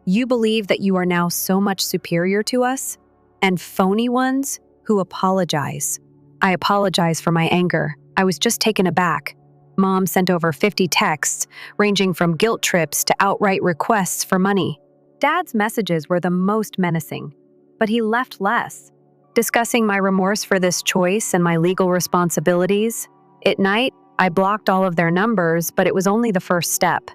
You believe that you are now so much superior to us? And phony ones who apologize. I apologize for my anger. I was just taken aback. Mom sent over 50 texts, ranging from guilt trips to outright requests for money. Dad's messages were the most menacing, but he left less, discussing my remorse for this choice and my legal responsibilities. At night, I blocked all of their numbers, but it was only the first step.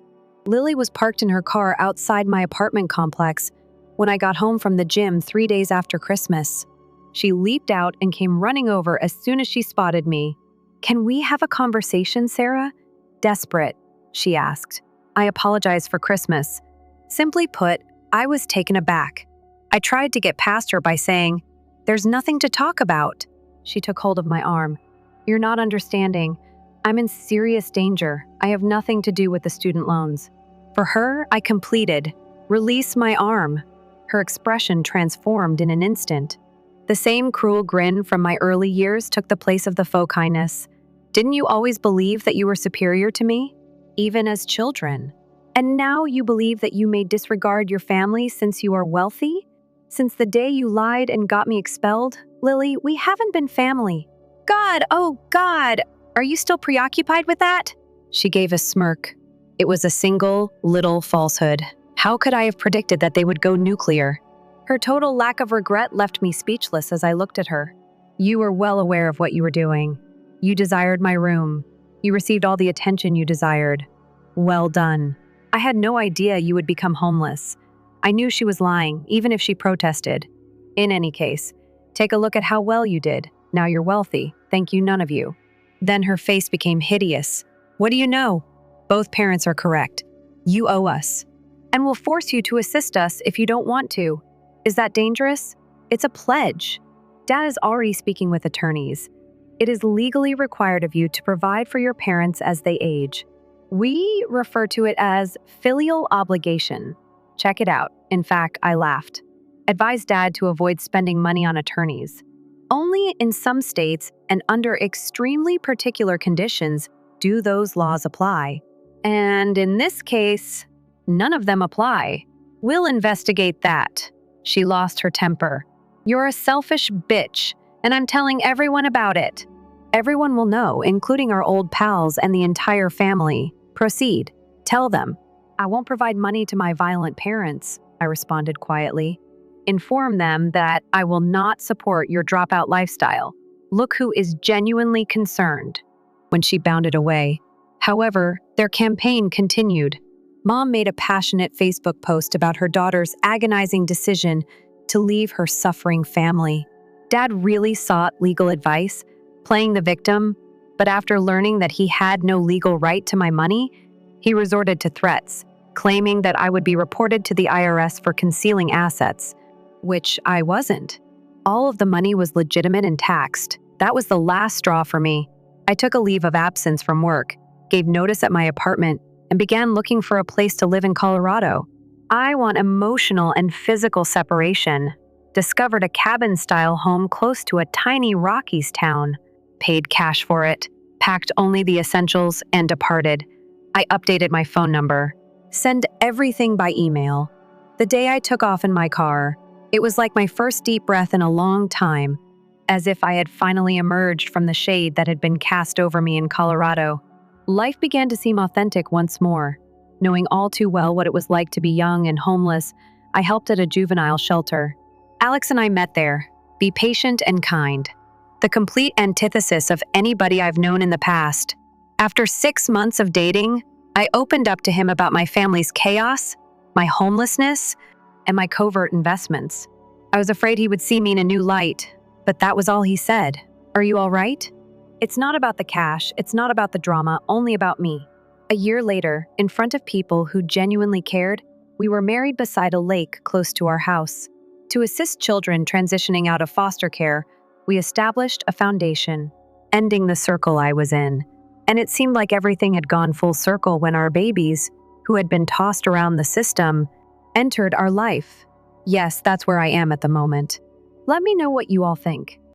Lily was parked in her car outside my apartment complex when I got home from the gym 3 days after Christmas. She leaped out and came running over as soon as she spotted me. Can we have a conversation, Sarah? Desperate, she asked. I apologized for Christmas. Simply put, I was taken aback. I tried to get past her by saying, "There's nothing to talk about." She took hold of my arm. "You're not understanding. I'm in serious danger. I have nothing to do with the student loans." For her, I completed, "Release my arm." Her expression transformed in an instant. The same cruel grin from my early years took the place of the faux kindness. Didn't you always believe that you were superior to me? Even as children. And now you believe that you may disregard your family since you are wealthy? Since the day you lied and got me expelled? Lily, we haven't been family. God, oh God, are you still preoccupied with that? She gave a smirk. It was a single, little falsehood. How could I have predicted that they would go nuclear? Her total lack of regret left me speechless as I looked at her. You were well aware of what you were doing. You desired my room. You received all the attention you desired. Well done. I had no idea you would become homeless. I knew she was lying, even if she protested. In any case, take a look at how well you did. Now you're wealthy. Thank you, none of you. Then her face became hideous. What do you know? Both parents are correct. You owe us. And we'll force you to assist us if you don't want to. Is that dangerous? It's a pledge. Dad is already speaking with attorneys. It is legally required of you to provide for your parents as they age. We refer to it as filial obligation. Check it out. In fact, I laughed. Advise Dad to avoid spending money on attorneys. Only in some states and under extremely particular conditions do those laws apply. And in this case, none of them apply. We'll investigate that. She lost her temper. You're a selfish bitch, and I'm telling everyone about it. Everyone will know, including our old pals and the entire family. Proceed. Tell them. I won't provide money to my violent parents, I responded quietly. Inform them that I will not support your dropout lifestyle. Look who is genuinely concerned. When she bounded away. However, their campaign continued. Mom made a passionate Facebook post about her daughter's agonizing decision to leave her suffering family. Dad really sought legal advice, playing the victim, but after learning that he had no legal right to my money, he resorted to threats, claiming that I would be reported to the IRS for concealing assets, which I wasn't. All of the money was legitimate and taxed. That was the last straw for me. I took a leave of absence from work, gave notice at my apartment, and began looking for a place to live in Colorado. I want emotional and physical separation. Discovered a cabin-style home close to a tiny Rockies town. Paid cash for it, packed only the essentials, and departed. I updated my phone number, send everything by email. The day I took off in my car, it was like my first deep breath in a long time, as if I had finally emerged from the shade that had been cast over me in Colorado. Life began to seem authentic once more. Knowing all too well what it was like to be young and homeless, I helped at a juvenile shelter. Alex and I met there. Be patient and kind. The complete antithesis of anybody I've known in the past. After 6 months of dating, I opened up to him about my family's chaos, my homelessness, and my covert investments. I was afraid he would see me in a new light, but that was all he said. Are you all right? It's not about the cash, it's not about the drama, only about me. A year later, in front of people who genuinely cared, we were married beside a lake close to our house. To assist children transitioning out of foster care, we established a foundation, ending the circle I was in. And it seemed like everything had gone full circle when our babies, who had been tossed around the system, entered our life. Yes, that's where I am at the moment. Let me know what you all think.